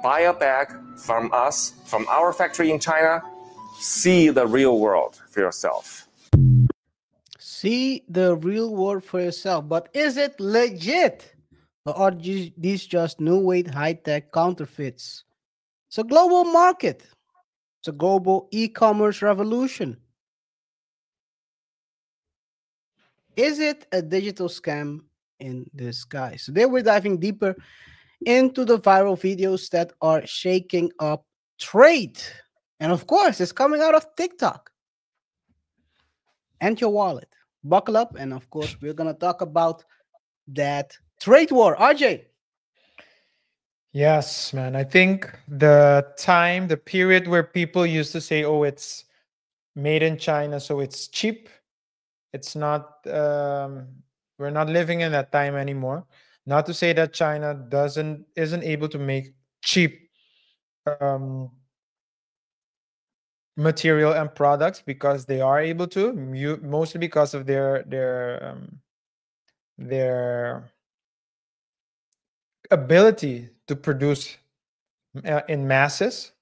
Buy a bag from us, from our factory in China. See the real world for yourself. See the real world for yourself. But is it legit? Or are these just new weight high-tech counterfeits? It's a global market. It's a global e-commerce revolution. Is it a digital scam in disguise? Today we're diving deeper into the viral videos that are shaking up trade. And of course, it's coming out of TikTok and your wallet. Buckle up. And of course, we're going to talk about that trade war. RJ. Yes, man. I think the period where people used to say, oh, it's made in China, so it's cheap. It's not, we're not living in that time anymore. Not to say that China isn't able to make cheap material and products, because they are able to, mostly because of their ability to produce in masses.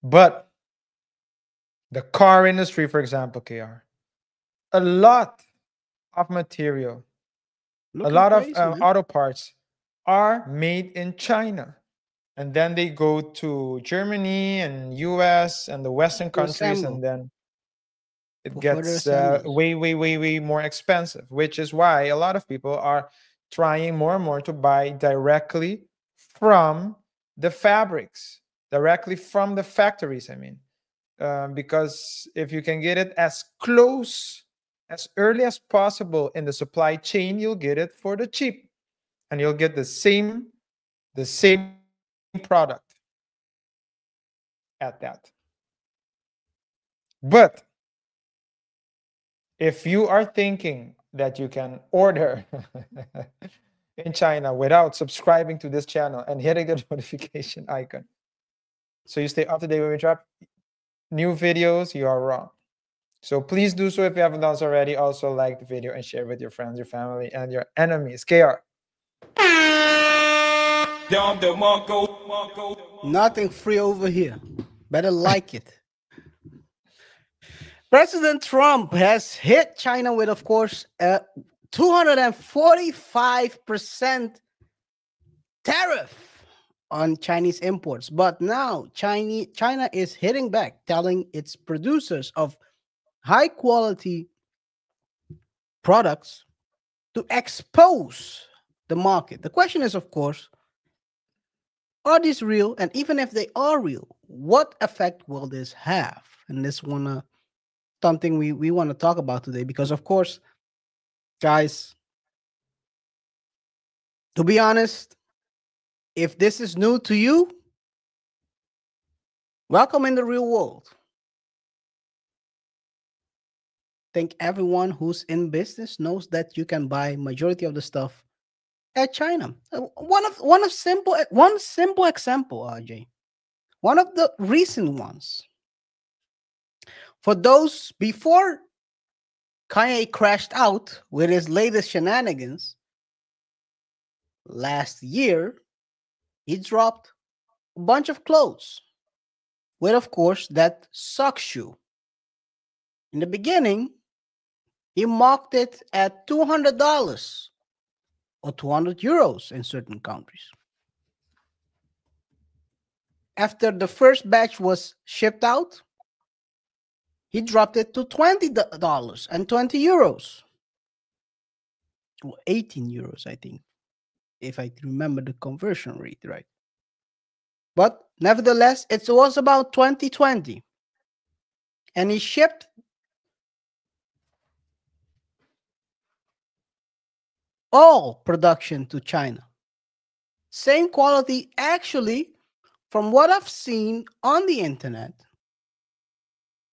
But the car industry, for example, KR, a lot of material, a lot of auto parts are made in China. And then they go to Germany and US and the Western countries, and then it gets way more expensive, which is why a lot of people are trying more and more to buy directly from the fabrics, directly from the factories, I mean. Because if you can get it as close, as early as possible in the supply chain, you'll get it for the cheap. And you'll get the same product at that. But if you are thinking that you can order in China without subscribing to this channel and hitting the notification icon, so you stay up to date when we drop new videos, you are wrong. So please do so if you haven't done so already. Also like the video and share with your friends, your family, and your enemies. KR. Nothing free over here. Better like it. President Trump has hit China with, of course, a 245% tariff on Chinese imports. But now China is hitting back, telling its producers of high quality products to expose the market. The question is, of course, are these real? And even if they are real, what effect will this have? And this something we want to talk about today, because of course, guys, to be honest, if this is new to you, welcome in the real world. I think everyone who's in business knows that you can buy majority of the stuff at China. One simple example, RJ. One of the recent ones. For those before Kanye crashed out with his latest shenanigans last year, he dropped a bunch of clothes with, of course, that sock shoe. In the beginning, he marked it at $200 or 200 euros in certain countries. After the first batch was shipped out, he dropped it to $20 and 20 euros. Or 18 euros, I think, if I remember the conversion rate right. But nevertheless, it was about 2020. And he shipped all production to China. Same quality, actually, from what I've seen on the internet,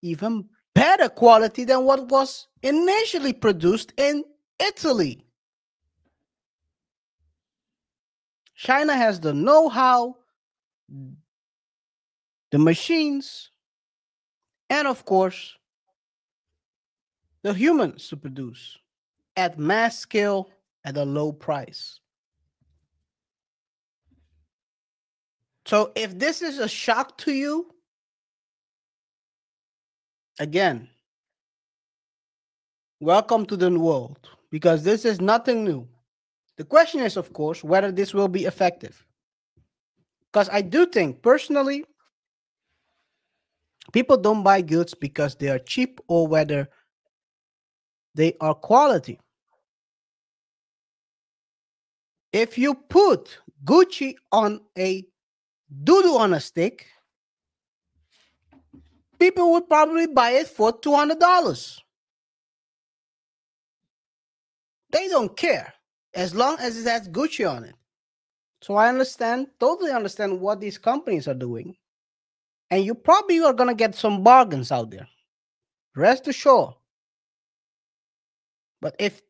even better quality than what was initially produced in Italy. China has the know-how, the machines, and of course, the humans to produce at mass scale at a low price. So if this is a shock to you, again, welcome to the world, because this is nothing new. The question is, of course, whether this will be effective. Because I do think, personally, people don't buy goods because they are cheap or whether they are quality. If you put Gucci on a doodoo on a stick, people would probably buy it for $200. They don't care as long as it has Gucci on it. So I totally understand what these companies are doing. And you probably are going to get some bargains out there. Rest assured. But if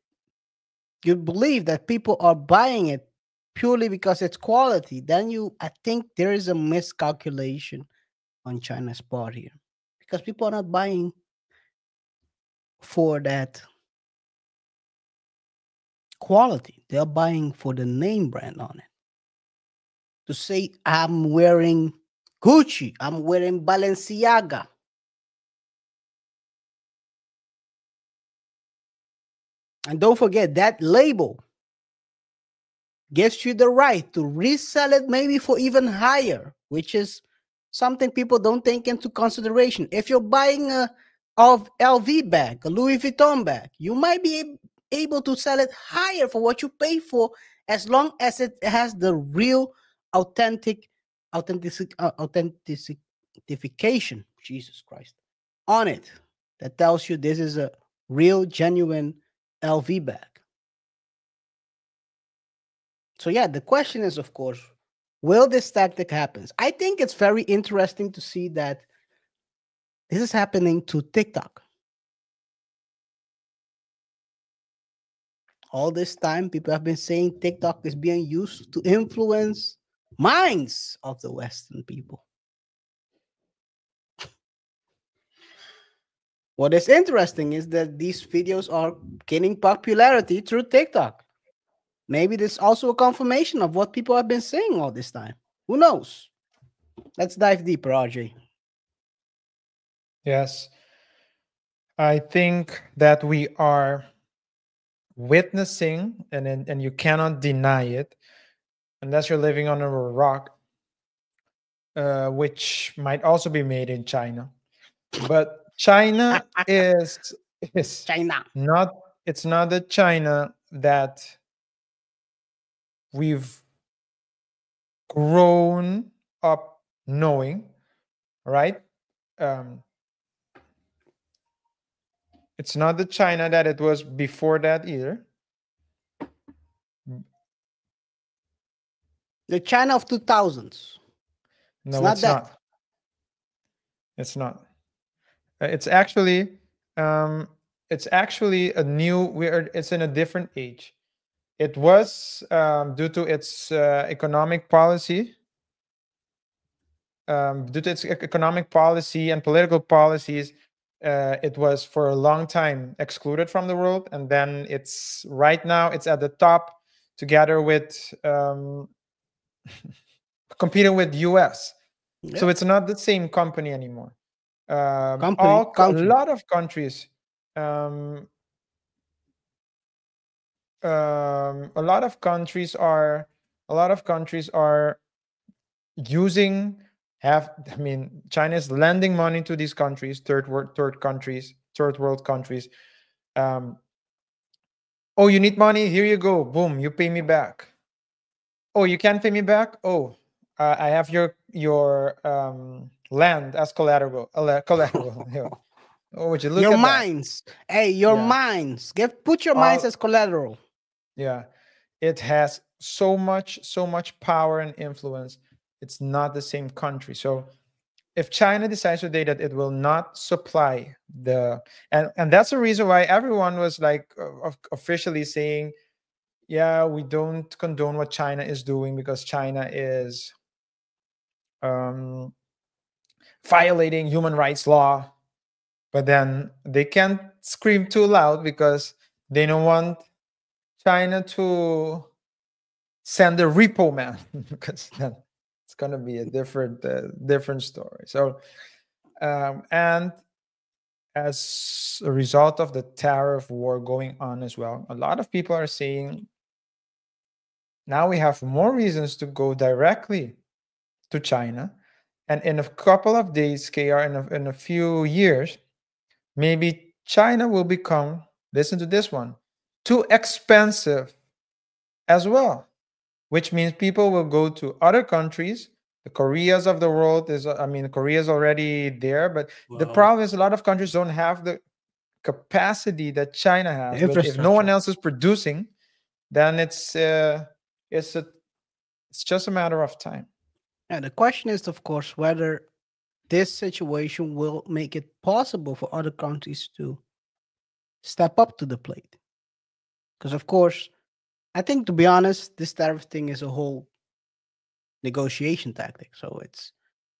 you believe that people are buying it purely because it's quality, then I think there is a miscalculation on China's part here. Because people are not buying for that quality. They're buying for the name brand on it. To say, I'm wearing Gucci, I'm wearing Balenciaga. And don't forget, that label gives you the right to resell it maybe for even higher, which is something people don't take into consideration. If you're buying a LV bag, a Louis Vuitton bag, you might be able to sell it higher for what you pay for, as long as it has the real authentication, Jesus Christ, on it, that tells you this is a real, genuine LV bag. So yeah, the question is, of course, will this tactic happen? I think it's very interesting to see that this is happening to TikTok. All this time, people have been saying TikTok is being used to influence minds of the Western people. What is interesting is that these videos are gaining popularity through TikTok. Maybe this is also a confirmation of what people have been saying all this time. Who knows? Let's dive deeper, RJ. Yes. I think that we are witnessing, and you cannot deny it, unless you're living under a rock, which might also be made in China. But China is China. It's not the China that we've grown up knowing, right? It's not the China that it was before that either. The China of 2000s. No, it's not. It's not. It's actually a new. It's in a different age. It was due to its economic policy. Due to its economic policy and political policies, it was for a long time excluded from the world, and then right now it's at the top, together with competing with US. Yeah. So it's not the same company anymore. A lot of countries, a lot of countries are using. China is lending money to these countries, third world countries. Oh, you need money? Here you go. Boom, you pay me back. Oh, you can't pay me back? Oh, I have your land as collateral. Oh, would you look your at mines? That? Hey, your mines. Put your mines as collateral. Yeah, it has so much power and influence. It's not the same country. So if China decides today that it will not supply and that's the reason why everyone was like officially saying, yeah, we don't condone what China is doing, because China is violating human rights law. But then they can't scream too loud because they don't want China to send a repo man, because then it's going to be a different story. So, and as a result of the tariff war going on as well, a lot of people are saying now we have more reasons to go directly to China. And in a couple of days, KaiR, in a few years, maybe China will become, listen to this one, too expensive as well. which means people will go to other countries. The Koreas of the world Korea is already there, but the problem is a lot of countries don't have the capacity that China has. But if no one else is producing, then it's just a matter of time. And the question is, of course, whether this situation will make it possible for other countries to step up to the plate. Because, of course, I think, to be honest, this tariff thing is a whole negotiation tactic. So it's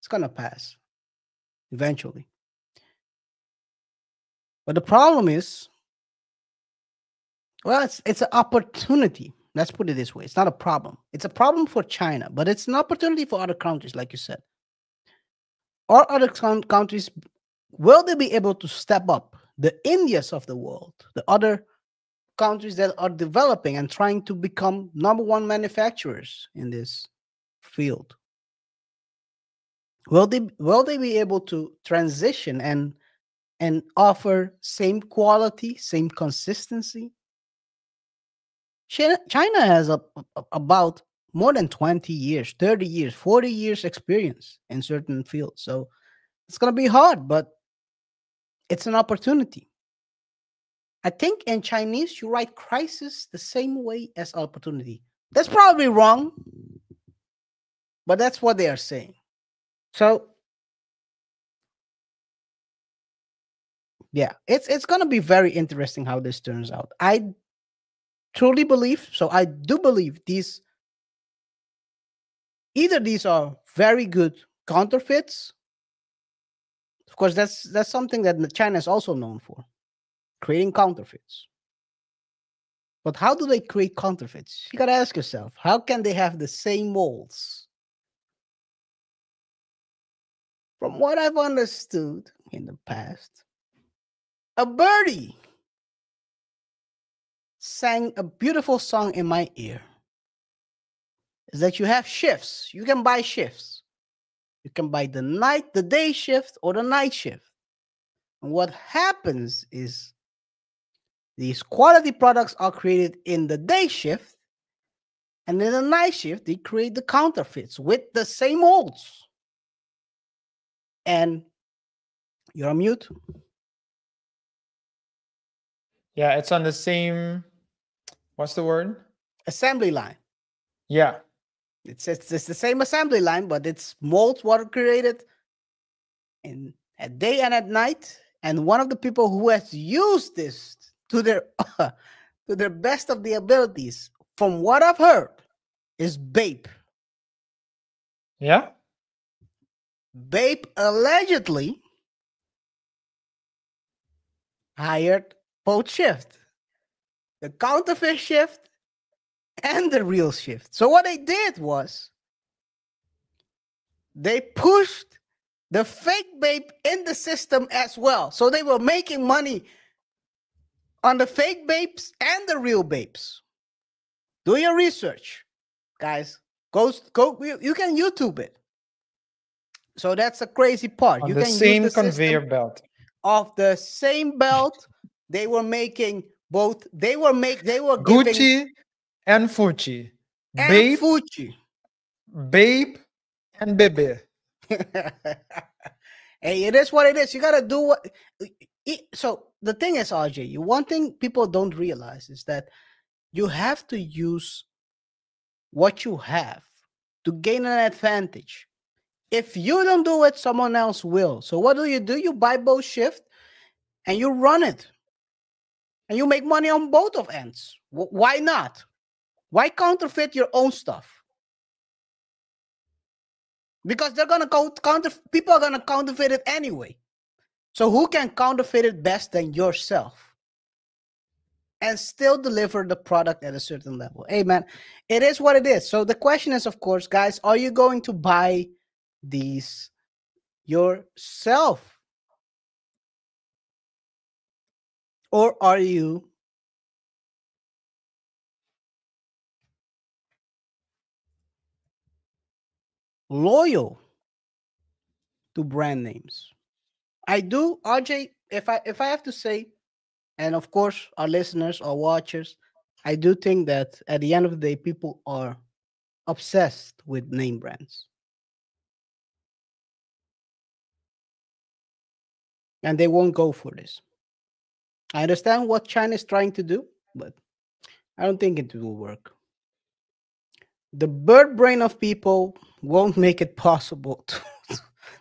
gonna pass eventually. But the problem is, well, it's an opportunity. Let's put it this way. It's not a problem. It's a problem for China, but it's an opportunity for other countries, like you said. Or other countries, will they be able to step up? The Indias of the world, the other countries that are developing and trying to become #1 manufacturers in this field. Will they be able to transition and offer same quality, same consistency? China has about more than 20 years, 30 years, 40 years experience in certain fields. So it's going to be hard, but it's an opportunity. I think in Chinese, you write crisis the same way as opportunity. That's probably wrong, but that's what they are saying. So, yeah, it's going to be very interesting how this turns out. I truly believe, so I do believe either these are very good counterfeits. Of course, that's something that China is also known for, creating counterfeits. But how do they create counterfeits? You got to ask yourself, how can they have the same molds? From what I've understood in the past, a birdie sang a beautiful song in my ear. Is that you have shifts. You can buy shifts. You can buy the day shift or the night shift. And what happens is these quality products are created in the day shift, and in the night shift, they create the counterfeits with the same molds. And you're on mute. Yeah, it's on the same, what's the word? Assembly line. Yeah. It's the same assembly line, but it's molds were created at day and at night. And one of the people who has used this to their to their best of the abilities, from what I've heard, is Bape. Yeah. Bape allegedly hired both shift, the counterfeit shift and the real shift. So what they did was they pushed the fake Bape in the system as well. So they were making money on the fake Bapes and the real Bapes. Do your research, guys. Go. You can YouTube it. So that's a crazy part. On you the can same use the conveyor belt. Of the same belt. They were making both. They were Gucci giving, and Fucci. and Bape, Fucci. Bape, and Bebe. Hey, it is what it is. You gotta do what. So the thing is, RJ, one thing people don't realize is that you have to use what you have to gain an advantage. If you don't do it, someone else will. So what do? You buy both shift and you run it. And you make money on both of ends. Why not? Why counterfeit your own stuff? Because they're gonna people are gonna counterfeit it anyway. So who can counterfeit it best than yourself? And still deliver the product at a certain level. Hey man, it is what it is. So the question is, of course, guys, are you going to buy these yourself? Or are you loyal to brand names? I do, RJ, if I have to say, and of course our listeners or watchers, I do think that at the end of the day, people are obsessed with name brands. And they won't go for this. I understand what China is trying to do, but I don't think it will work. The bird brain of people won't make it possible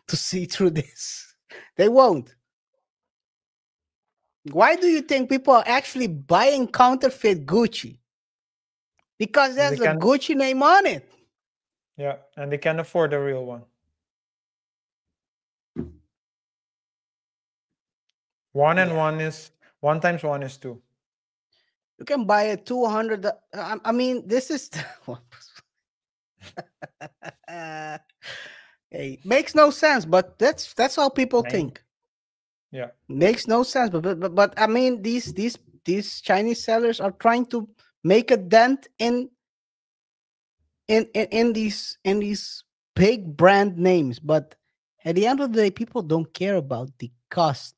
to see through this. They won't. Why do you think people are actually buying counterfeit Gucci? Because there's a Gucci name on it. Yeah, and they can't afford the real one. One times one is 2. You can buy a 200. I mean, this is. Hey, makes no sense, but that's how people think. Yeah, makes no sense. But I mean, these Chinese sellers are trying to make a dent in these big brand names. But at the end of the day, people don't care about the cost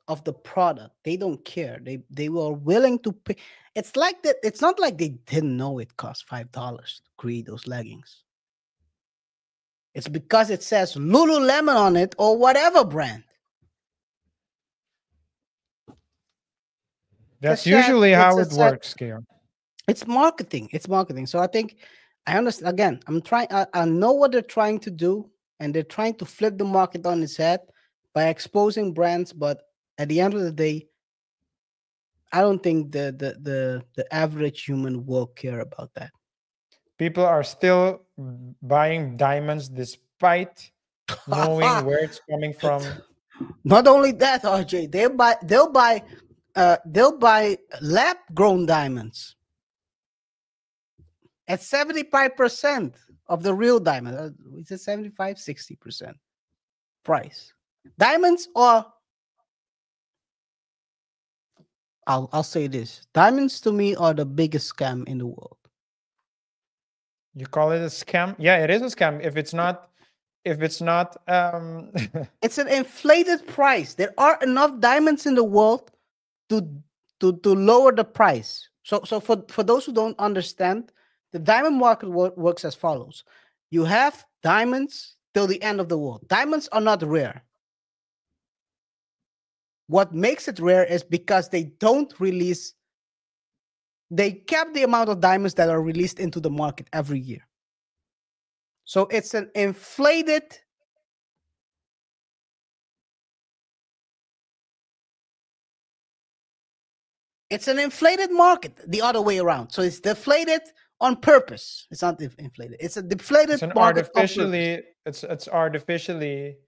of the product. They don't care. They were willing to pay. It's like that. It's not like they didn't know it cost $5 to create those leggings. It's because it says Lululemon on it or whatever brand. That's usually how it works, KaiR. It's marketing. So I think I understand. Again, I know what they're trying to do, and they're trying to flip the market on its head by exposing brands. But at the end of the day, I don't think the average human will care about that. People are still buying diamonds despite knowing where it's coming from. Not only that, RJ, they'll buy lab-grown diamonds at 75% of the real diamond. Is it 75, 60% price? Diamonds are. I'll say this: diamonds to me are the biggest scam in the world. You call it a scam? Yeah, it is a scam. If it's not, it's an inflated price. There are enough diamonds in the world to lower the price. So for those who don't understand, the diamond market works as follows: you have diamonds till the end of the world. Diamonds are not rare. What makes it rare is because they don't release. They cap the amount of diamonds that are released into the market every year. So it's an inflated. It's an inflated market the other way around. So it's deflated on purpose. It's not inflated. It's a deflated market. It's artificially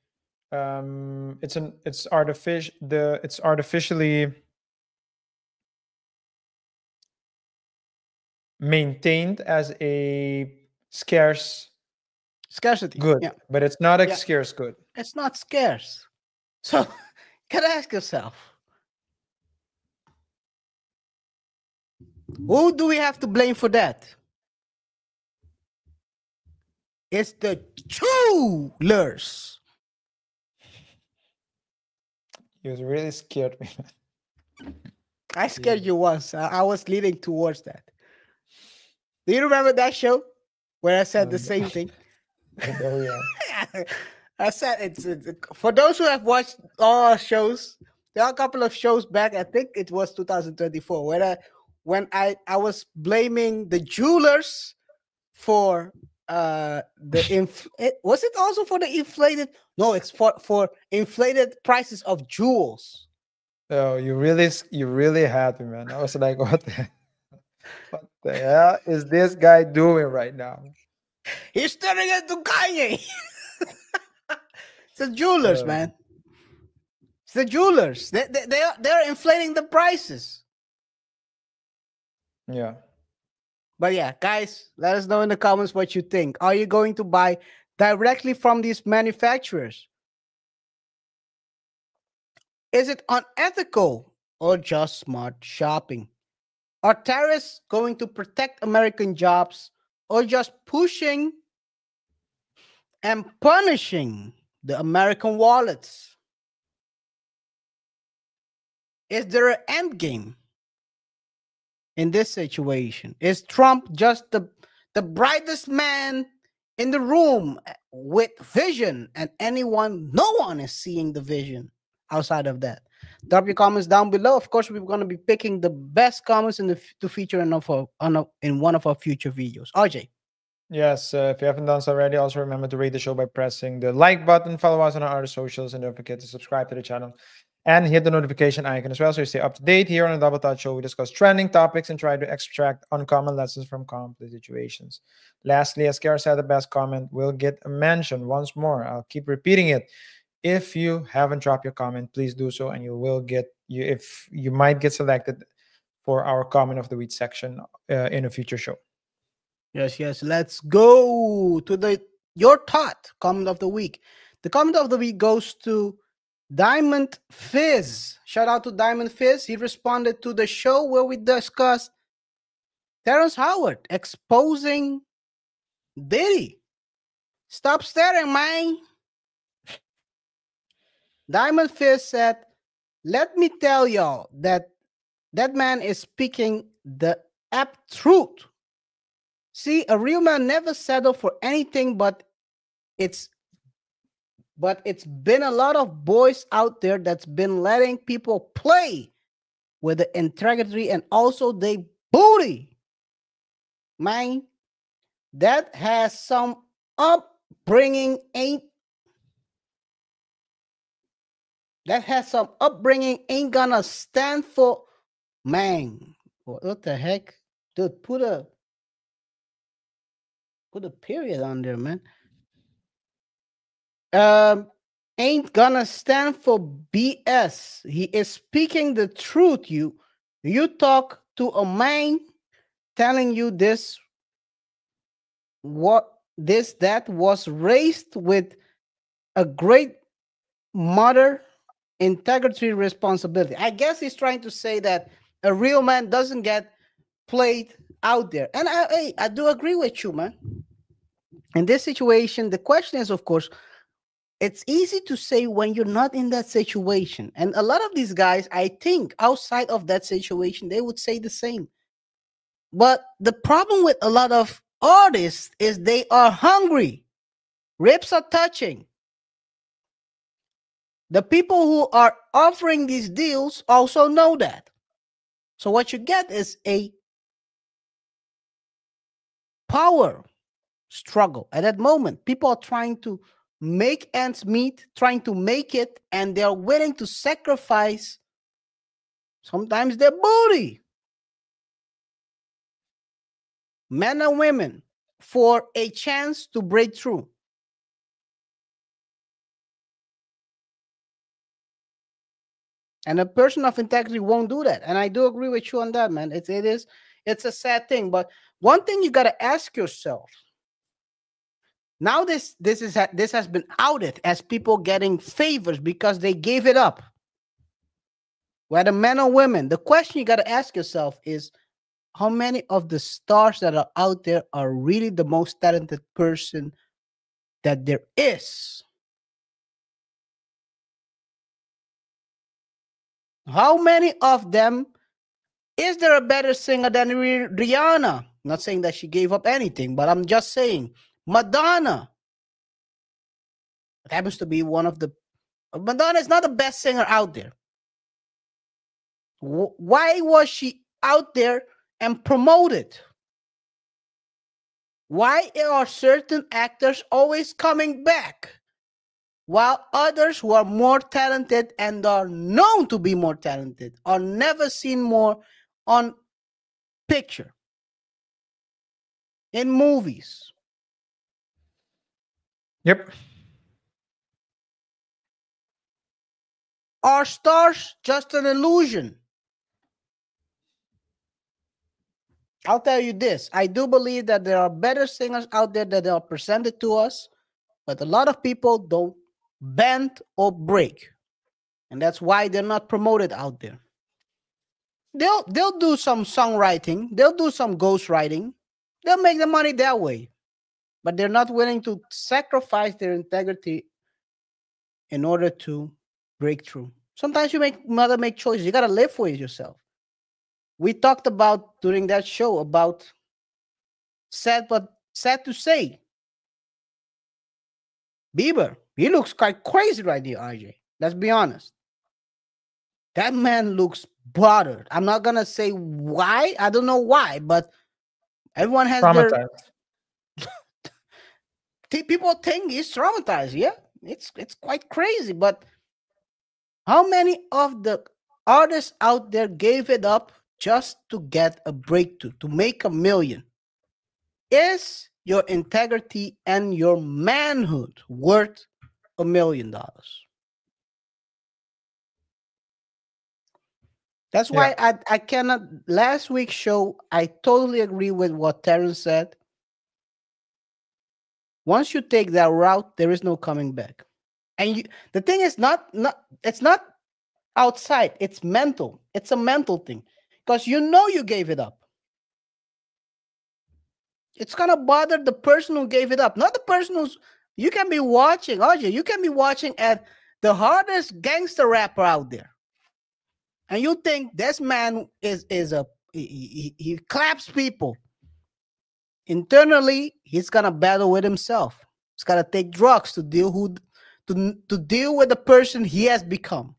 maintained as a scarcity good, yeah. But it's not a scarce good. It's not scarce. So you gotta ask yourself, who do we have to blame for that? It's the jewelers. You really scared me. I scared you once. I was leading towards that. Do you remember that show where I said the same thing? Oh, yeah. I said it's for those who have watched all our shows. There are a couple of shows back. I think it was 2024 when I was blaming the jewelers for was it also for the inflated? No, it's for inflated prices of jewels. Oh, you really had me, man. I was like, what the hell is this guy doing right now? He's turning into Kanye. It's the jewelers, man. It's the jewelers. They're inflating the prices. Yeah. But yeah, guys, let us know in the comments what you think. Are you going to buy directly from these manufacturers? Is it unethical or just smart shopping? Are tariffs going to protect American jobs or just pushing and punishing the American wallets? Is there an end game in this situation? Is Trump just the brightest man in the room with vision, and no one is seeing the vision outside of that? Drop your comments down below. Of course, we're going to be picking the best comments to feature in one of our future videos. RJ. Yes, if you haven't done so already, also remember to rate the show by pressing the like button, follow us on our other socials, and don't forget to subscribe to the channel and hit the notification icon as well so you stay up to date. Here on the Double Touch Show, we discuss trending topics and try to extract uncommon lessons from complex situations. Lastly, as KaiR said, the best comment will get a mention. Once more, I'll keep repeating it. If you haven't dropped your comment, please do so, and you might get selected for our comment of the week section in a future show. Yes. Let's go to your thought comment of the week. The comment of the week goes to Diamond Fizz. Shout out to Diamond Fizz. He responded to the show where we discussed Terrence Howard exposing Diddy. Stop staring, man. Diamond Fizz said, "Let me tell y'all that man is speaking the apt truth. See, a real man never settle for anything, but it's been a lot of boys out there that's been letting people play with the integrity and also they booty. Man, that has some upbringing ain't gonna stand for, man. What the heck? Dude, put a period on there, man. Ain't gonna stand for BS. He is speaking the truth. You talk to a man telling you that was raised with a great mother, integrity, responsibility. I guess he's trying to say that a real man doesn't get played out there. And I do agree with you, man. In this situation, the question is, of course, it's easy to say when you're not in that situation. And a lot of these guys, I think, outside of that situation, they would say the same. But the problem with a lot of artists is they are hungry. Ribs are touching. The people who are offering these deals also know that. So what you get is a power struggle. At that moment, people are trying to make ends meet, trying to make it, and they're willing to sacrifice sometimes their booty, men and women, for a chance to break through. And a person of integrity won't do that. And I do agree with you on that, man. It's a sad thing. But one thing you got to ask yourself, now this has been outed as people getting favors because they gave it up, whether men or women. The question you got to ask yourself is, how many of the stars that are out there are really the most talented person that there is? How many of them, is there a better singer than Rihanna? I'm not saying that she gave up anything, but I'm just saying Madonna. It happens to be one of the... Madonna is not the best singer out there. Why was she out there and promoted? Why are certain actors always coming back, while others who are more talented and are known to be more talented are never seen more on picture, in movies? Yep. Are stars just an illusion? I'll tell you this. I do believe that there are better singers out there that are presented to us, but a lot of people don't bend or break. And that's why they're not promoted out there. They'll do some songwriting. They'll do some ghostwriting. They'll make the money that way. But they're not willing to sacrifice their integrity in order to break through. Sometimes you mother make choices. You got to live for it yourself. we talked about during that show about sad to say, Bieber, he looks quite crazy right now, RJ. Let's be honest. That man looks bothered. I'm not gonna say why. I don't know why, but everyone has their people think he's traumatized. Yeah, it's quite crazy. But how many of the artists out there gave it up just to get a breakthrough, to make $1 million? Is your integrity and your manhood worth $1 million? That's why I cannot. Last week's show, I totally agree with what Terrence said. Once you take that route, there is no coming back. And the thing is it's not outside. It's mental. It's a mental thing. Because you know you gave it up. It's going to bother the person who gave it up. Not the person who's... You can be watching, RJ, you can be watching at the hardest gangster rapper out there. And you think this man he claps people. Internally, he's gonna battle with himself. He's gotta take drugs to deal with the person he has become.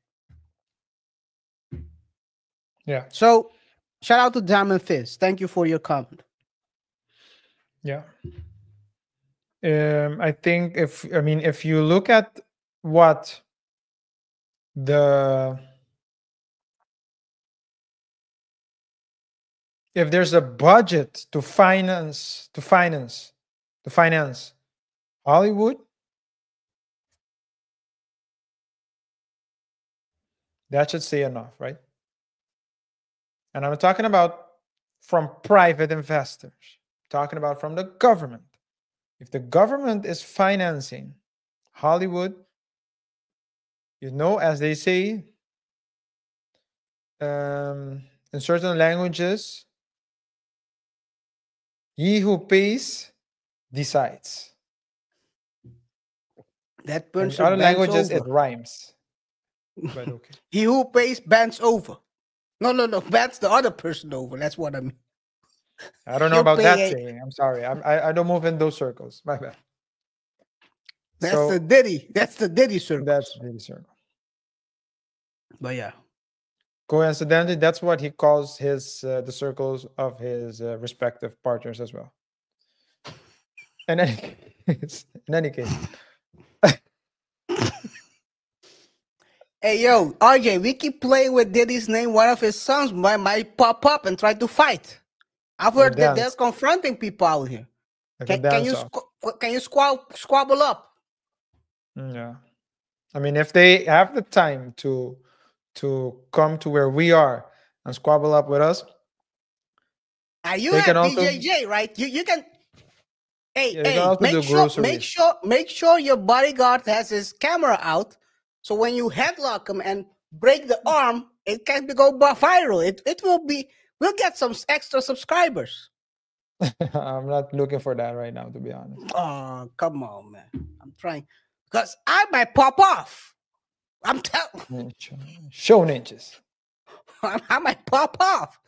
Yeah. So, shout out to Diamond Fizz. Thank you for your comment. Yeah. I think if you look at what if there's a budget to finance Hollywood, that should say enough, right? And I'm talking about from private investors, talking about from the government. If the government is financing Hollywood, as they say in certain languages, he who pays decides. That person in other languages over. It rhymes. But okay. He who pays bends over. No, bends the other person over. That's what I mean. I don't know about that saying. I'm sorry. I don't move in those circles. My bad. That's the Diddy. That's the Diddy circle. That's the Diddy circle. But yeah. Coincidentally, that's what he calls his the circles of his respective partners as well. In any case. Hey, yo, RJ, we keep playing with Diddy's name. One of his sons might pop up and try to fight. I've heard that they're confronting people out here. Can you squabble up? Yeah. I mean, if they have the time to come to where we are and squabble up with us. You have BJJ, right? You can. Hey, make sure your bodyguard has his camera out, so when you headlock him and break the arm, it can go viral. We'll get some extra subscribers. I'm not looking for that right now, to be honest. Oh, come on, man! I'm trying because I might pop off. I'm telling. Show ninjas. I might pop off.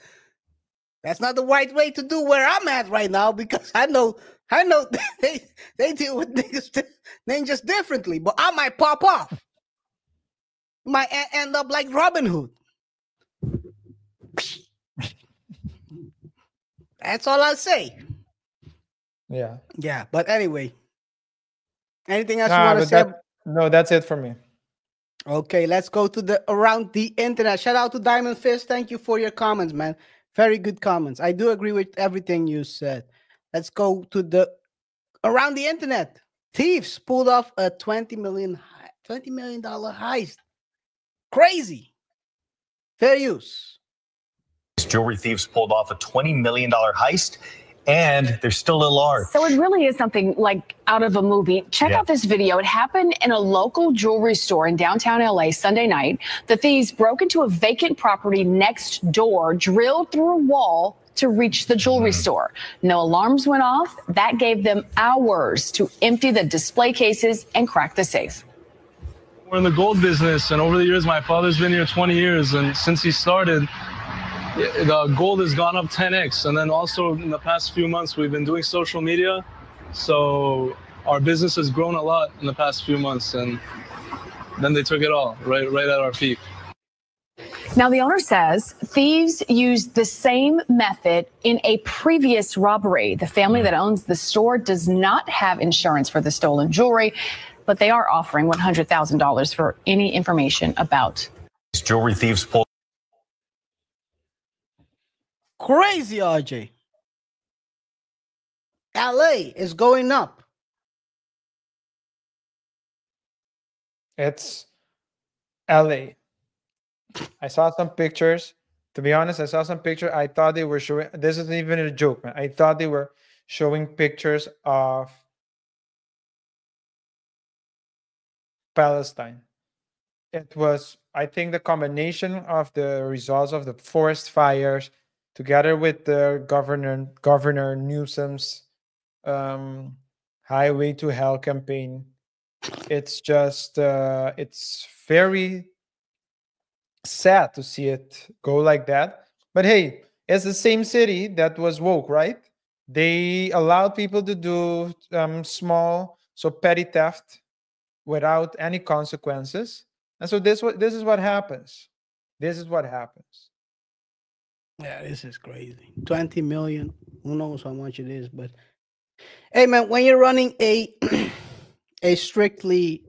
That's not the right way to do where I'm at right now because I know they deal with ninjas differently, but I might pop off. Might end up like Robin Hood. That's all I'll say. Yeah. Yeah, but anyway. Anything else you want to say? No, that's it for me. Okay, let's go to the around the internet. Shout out to Diamond Fist. Thank you for your comments, man. Very good comments. I do agree with everything you said. Let's go to the around the internet. Thieves pulled off a $20 million heist. Crazy. Fair use. Jewelry thieves pulled off a $20 million heist, and they're still a little large. So it really is something like out of a movie. Check out this video. It happened in a local jewelry store in downtown LA Sunday night. The thieves broke into a vacant property next door, drilled through a wall to reach the jewelry store. No alarms went off. That gave them hours to empty the display cases and crack the safe. We're in the gold business, and over the years, my father's been here 20 years, and since he started, the gold has gone up 10x. And then also in the past few months, we've been doing social media. So our business has grown a lot in the past few months. And then they took it all right at our peak. Now, the owner says thieves used the same method in a previous robbery. The family that owns the store does not have insurance for the stolen jewelry, but they are offering $100,000 for any information about. Jewelry thieves pulled. Crazy, RJ. LA is going up. It's LA. I saw some pictures. To be honest, I saw some pictures. I thought they were showing. This isn't even a joke, man. I thought they were showing pictures of Palestine. It was, I think, the combination of the results of the forest fires, together with the Governor Newsom's Highway to Hell campaign. It's just, it's very sad to see it go like that. But hey, it's the same city that was woke, right? They allowed people to do small, so petty theft without any consequences. And so this is what happens. This is what happens. Yeah, this is crazy. 20 million. Who knows how much it is? But hey, man, when you're running a strictly,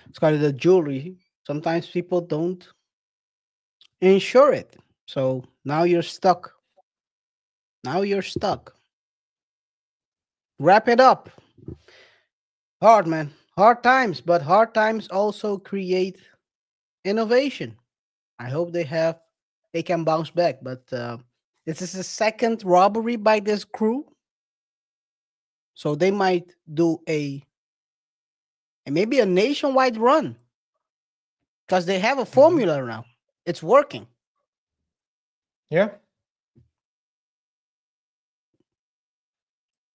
it's called the jewelry, sometimes people don't insure it. So now you're stuck. Now you're stuck. Wrap it up. Hard, man. Hard times, but hard times also create innovation. I hope they can bounce back. But this is the second robbery by this crew. So they might do maybe a nationwide run. Because they have a formula now. It's working. Yeah.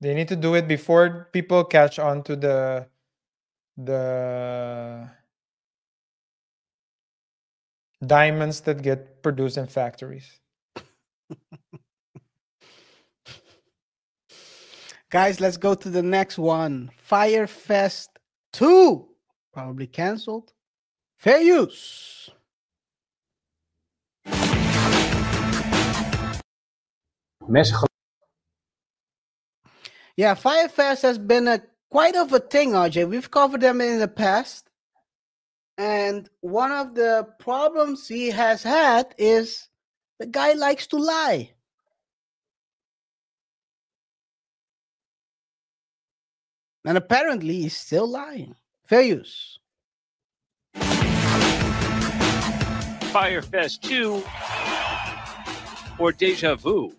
They need to do it before people catch on to the diamonds that get produced in factories. Guys, let's go to the next one. Fyre Fest 2. Probably canceled. Fair use. Yeah, Fyre Fest has been quite of a thing, RJ. We've covered them in the past. And one of the problems he has had is the guy likes to lie. And apparently he's still lying. Fair use. Fyre Fest 2 or deja vu?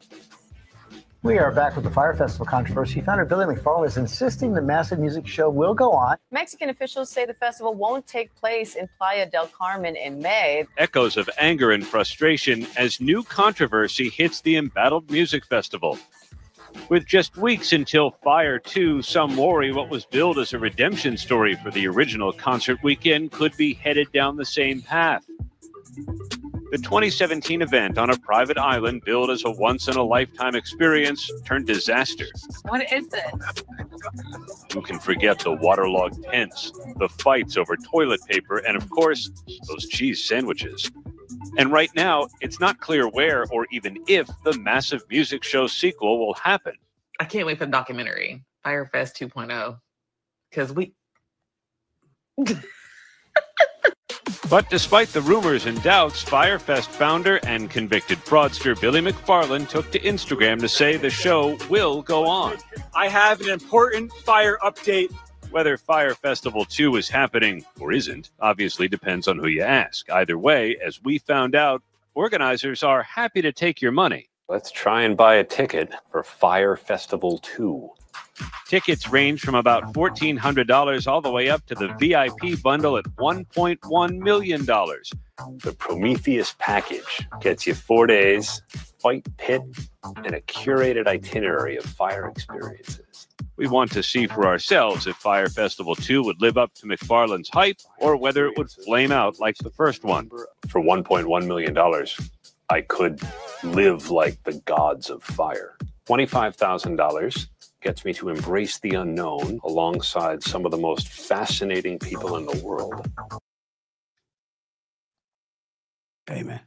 We are back with the Fyre Festival controversy. Founder Billy McFarland is insisting the massive music show will go on. Mexican officials say the festival won't take place in Playa del Carmen in May. Echoes of anger and frustration as new controversy hits the embattled music festival. With just weeks until Fyre 2, some worry what was billed as a redemption story for the original concert weekend could be headed down the same path. The 2017 event on a private island billed as a once-in-a-lifetime experience turned disaster. What is this? Who can forget the waterlogged tents, the fights over toilet paper, and of course, those cheese sandwiches? And right now, it's not clear where or even if the massive music show sequel will happen. I can't wait for the documentary, Fyre Fest 2.0, because we... But despite the rumors and doubts, Fyre Fest founder and convicted fraudster Billy McFarland took to Instagram to say the show will go on. I have an important Fyre update. Whether Fyre Festival 2 is happening or isn't obviously depends on who you ask. Either way, as we found out, organizers are happy to take your money. Let's try and buy a ticket for Fyre Festival 2. Tickets range from about $1,400 all the way up to the VIP bundle at $1.1 million. The Prometheus package gets you 4 days, fight pit, and a curated itinerary of Fyre experiences. We want to see for ourselves if Fire Festival 2 would live up to McFarlane's hype or whether it would flame out like the first one. For $1.1 million, I could live like the gods of fire. $25,000 gets me to embrace the unknown alongside some of the most fascinating people in the world. Amen.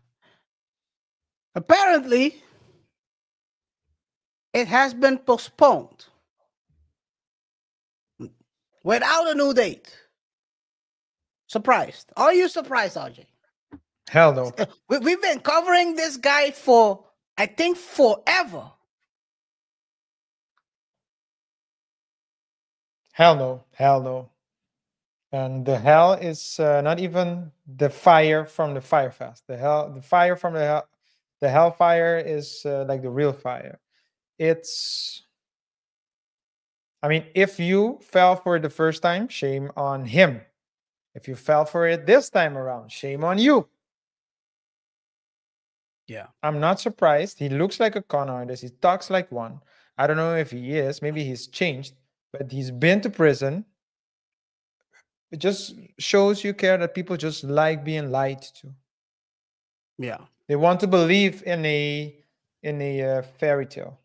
Apparently, it has been postponed without a new date. Surprised? Are you surprised, RJ? Hell no. We've been covering this guy for, I think, forever. Hell no. Hell no. And the hell is not even the fire from the Firefest. The fire from the hellfire is like the real fire. It's, I mean, if you fell for it the first time, shame on him. If you fell for it this time around, shame on you. Yeah. I'm not surprised. He looks like a con artist. He talks like one. I don't know if he is. Maybe he's changed, but he's been to prison. It just shows you care that people just like being lied to. Yeah. They want to believe in a fairy tale.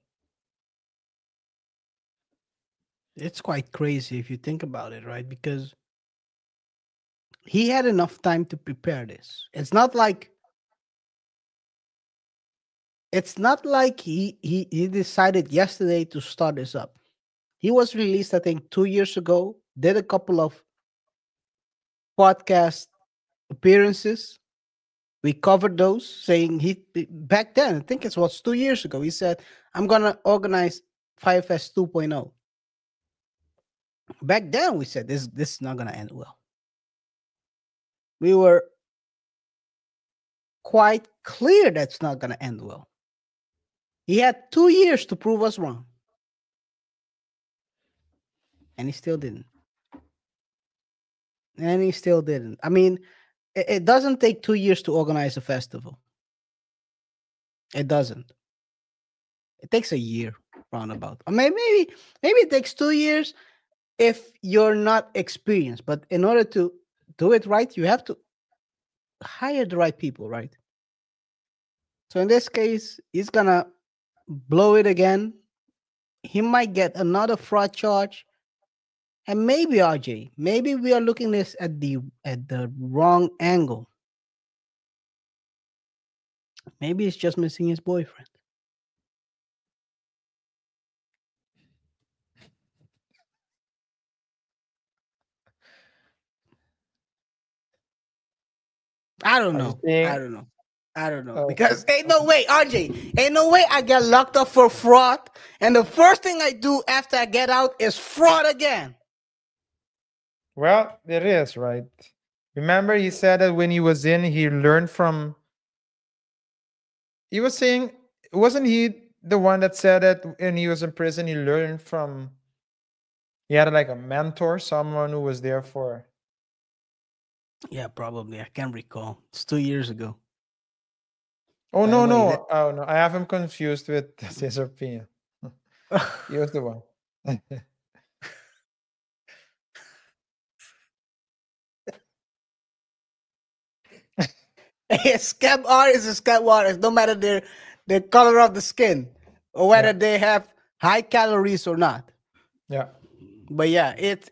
It's quite crazy if you think about it, right? Because he had enough time to prepare this. It's not like he decided yesterday to start this up. He was released, I think, 2 years ago, did a couple of podcast appearances. We covered those, saying back then, I think it was 2 years ago, he said, I'm going to organize Firefest 2.0. Back then, we said, this is not going to end well. We were quite clear that's not going to end well. He had 2 years to prove us wrong. And he still didn't. I mean, it doesn't take 2 years to organize a festival. It doesn't. It takes a year, roundabout. Or maybe it takes 2 years if you're not experienced. But in order to do it right, you have to hire the right people, right? So in this case, he's gonna blow it again. He might get another fraud charge. And maybe, RJ, maybe we are looking this at the wrong angle. Maybe he's just missing his boyfriend. I don't know. Because ain't no way, RJ, ain't no way I get locked up for fraud. And the first thing I do after I get out is fraud again. Well, it is, right? Remember, he said that when he was in, he learned from. He was saying, wasn't he the one that said that when he was in prison, he learned from. He had like a mentor, someone who was there for. Yeah, probably. I can't recall. It's 2 years ago. Oh, no. Oh, no. I have him confused with Cesar Pina. He was the one. A scam artist is a scam artist, no matter the color of the skin or whether they have high calories or not. Yeah. But yeah, it's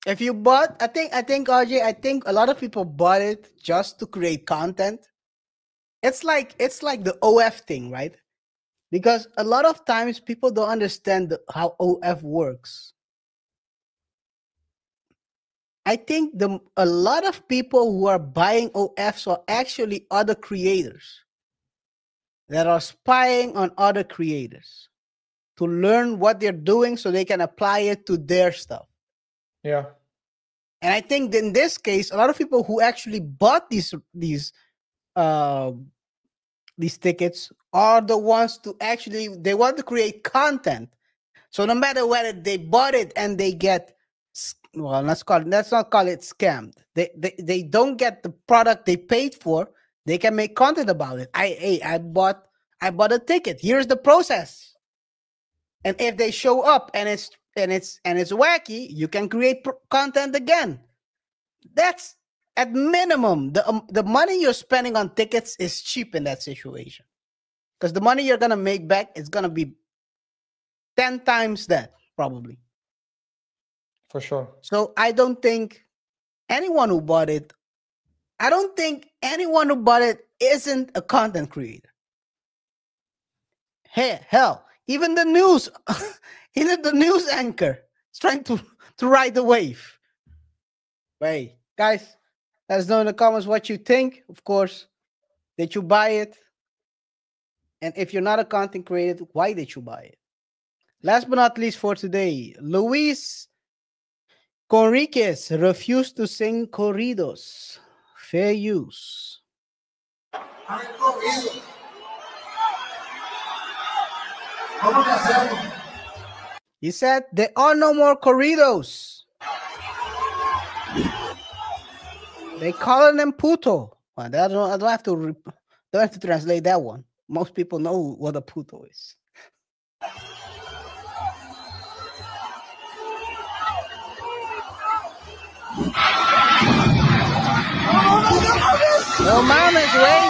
if you bought, I think RJ, I think a lot of people bought it just to create content. It's like the OF thing, right? Because a lot of times people don't understand how OF works. I think a lot of people who are buying OFs are actually other creators that are spying on other creators to learn what they're doing so they can apply it to their stuff. Yeah. And I think in this case, a lot of people who actually bought these tickets are the ones they want to create content. So no matter whether they bought it and they get, well, let's not call it scammed. They don't get the product they paid for. They can make content about it. I bought a ticket. Here's the process. And if they show up and it's wacky, you can create content again. That's at minimum. The money you're spending on tickets is cheap in that situation, because the money you're gonna make back is gonna be 10 times that, probably. For sure. So I don't think anyone who bought it, isn't a content creator. Hey, hell, even the news, even the news anchor is trying to ride the wave. Hey, guys, let us know in the comments what you think. Of course, did you buy it? And if you're not a content creator, why did you buy it? Last but not least for today, Luis Conriquez refused to sing corridos. Fair use. He said there are no more corridos. They calling them puto. Well, I don't have to translate that one. Most people know what a puto is. No mames, güey.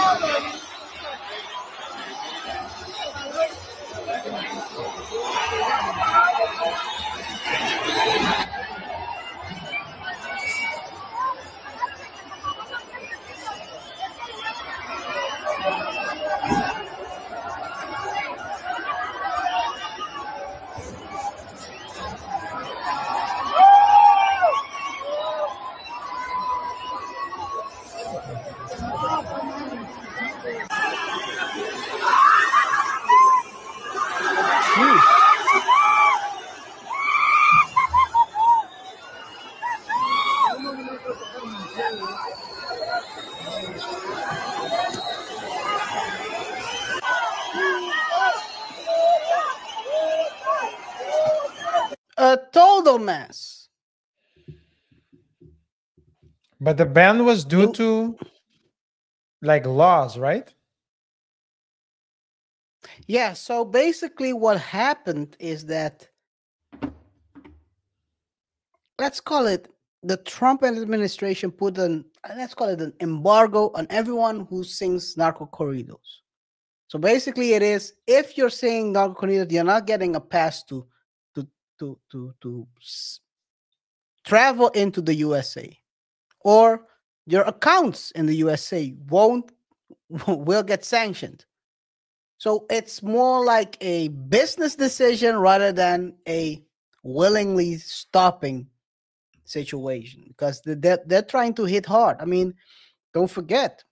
A total mess. But the ban was due to like laws, right? Yeah, so basically what happened is that, let's call it, the Trump administration put let's call it an embargo on everyone who sings narco corridos. So basically it is, if you're singing narco corridos, you're not getting a pass to travel into the USA, or your accounts in the USA will get sanctioned. So it's more like a business decision rather than a willingly stopping situation, because they're trying to hit hard. I mean, don't forget,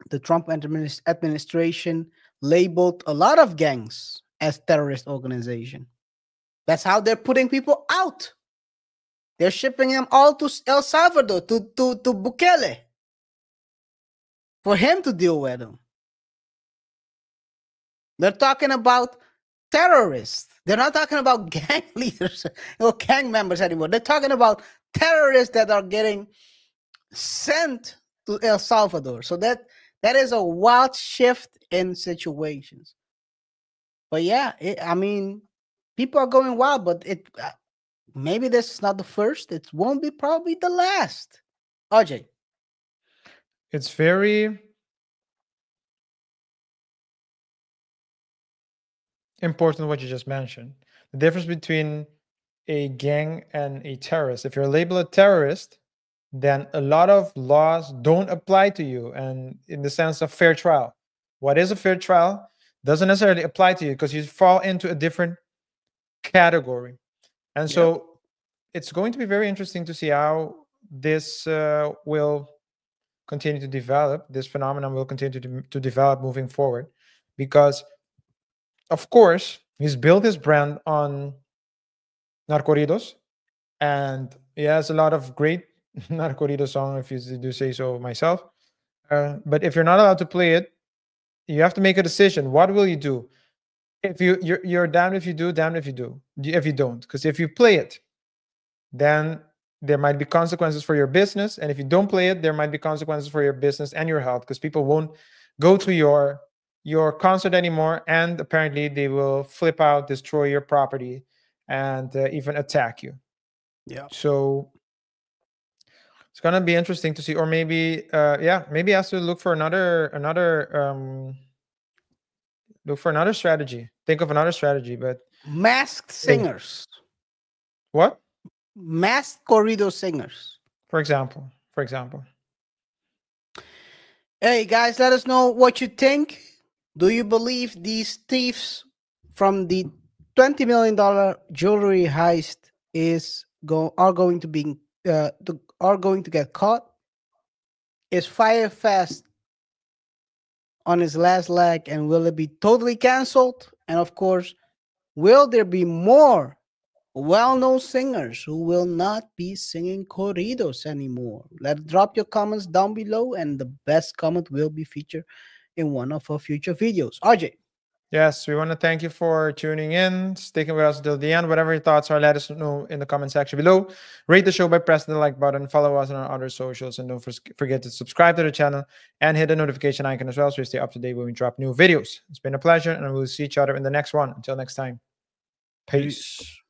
the Trump administration labeled a lot of gangs as terrorist organization. That's how they're putting people out. They're shipping them all to El Salvador, to Bukele, for him to deal with them. They're talking about terrorists. They're not talking about gang leaders or gang members anymore. They're talking about terrorists that are getting sent to El Salvador. So that is a wild shift in situations. But yeah, I mean, people are going wild, but maybe this is not the first. It won't be probably the last. RJ. It's very important what you just mentioned. The difference between a gang and a terrorist. If you're labeled a terrorist, then a lot of laws don't apply to you, and in the sense of fair trial. What is a fair trial doesn't necessarily apply to you because you fall into a different category. And so it's going to be very interesting to see how this will continue to develop. This phenomenon will continue to develop moving forward, because of course he's built his brand on narcorridos, and he has a lot of great narcorrido songs, if you do say so myself. But if you're not allowed to play it, you have to make a decision. What will you do? If you're damned if you do, damned if you do, if you don't. Because if you play it, then there might be consequences for your business, and if you don't play it, there might be consequences for your business and your health, because people won't go to your your concert anymore, and apparently they will flip out, destroy your property, and even attack you. Yeah. So it's gonna be interesting to see, or maybe maybe has to look for another strategy. Think of another strategy, but Masked singers. What? Masked corrido singers. For example. Hey guys, let us know what you think. Do you believe these thieves from the $20 million jewelry heist are going to get caught? Is Fyre Fest on his last leg, and will it be totally canceled? And of course, will there be more well-known singers who will not be singing corridos anymore? Drop your comments down below, and the best comment will be featured in one of our future videos. RJ. Yes, we want to thank you for tuning in, sticking with us until the end. Whatever your thoughts are, let us know in the comment section below. Rate the show by pressing the like button. Follow us on our other socials, and don't forget to subscribe to the channel and hit the notification icon as well, so you stay up to date when we drop new videos. It's been a pleasure, and we'll see each other in the next one. Until next time, peace.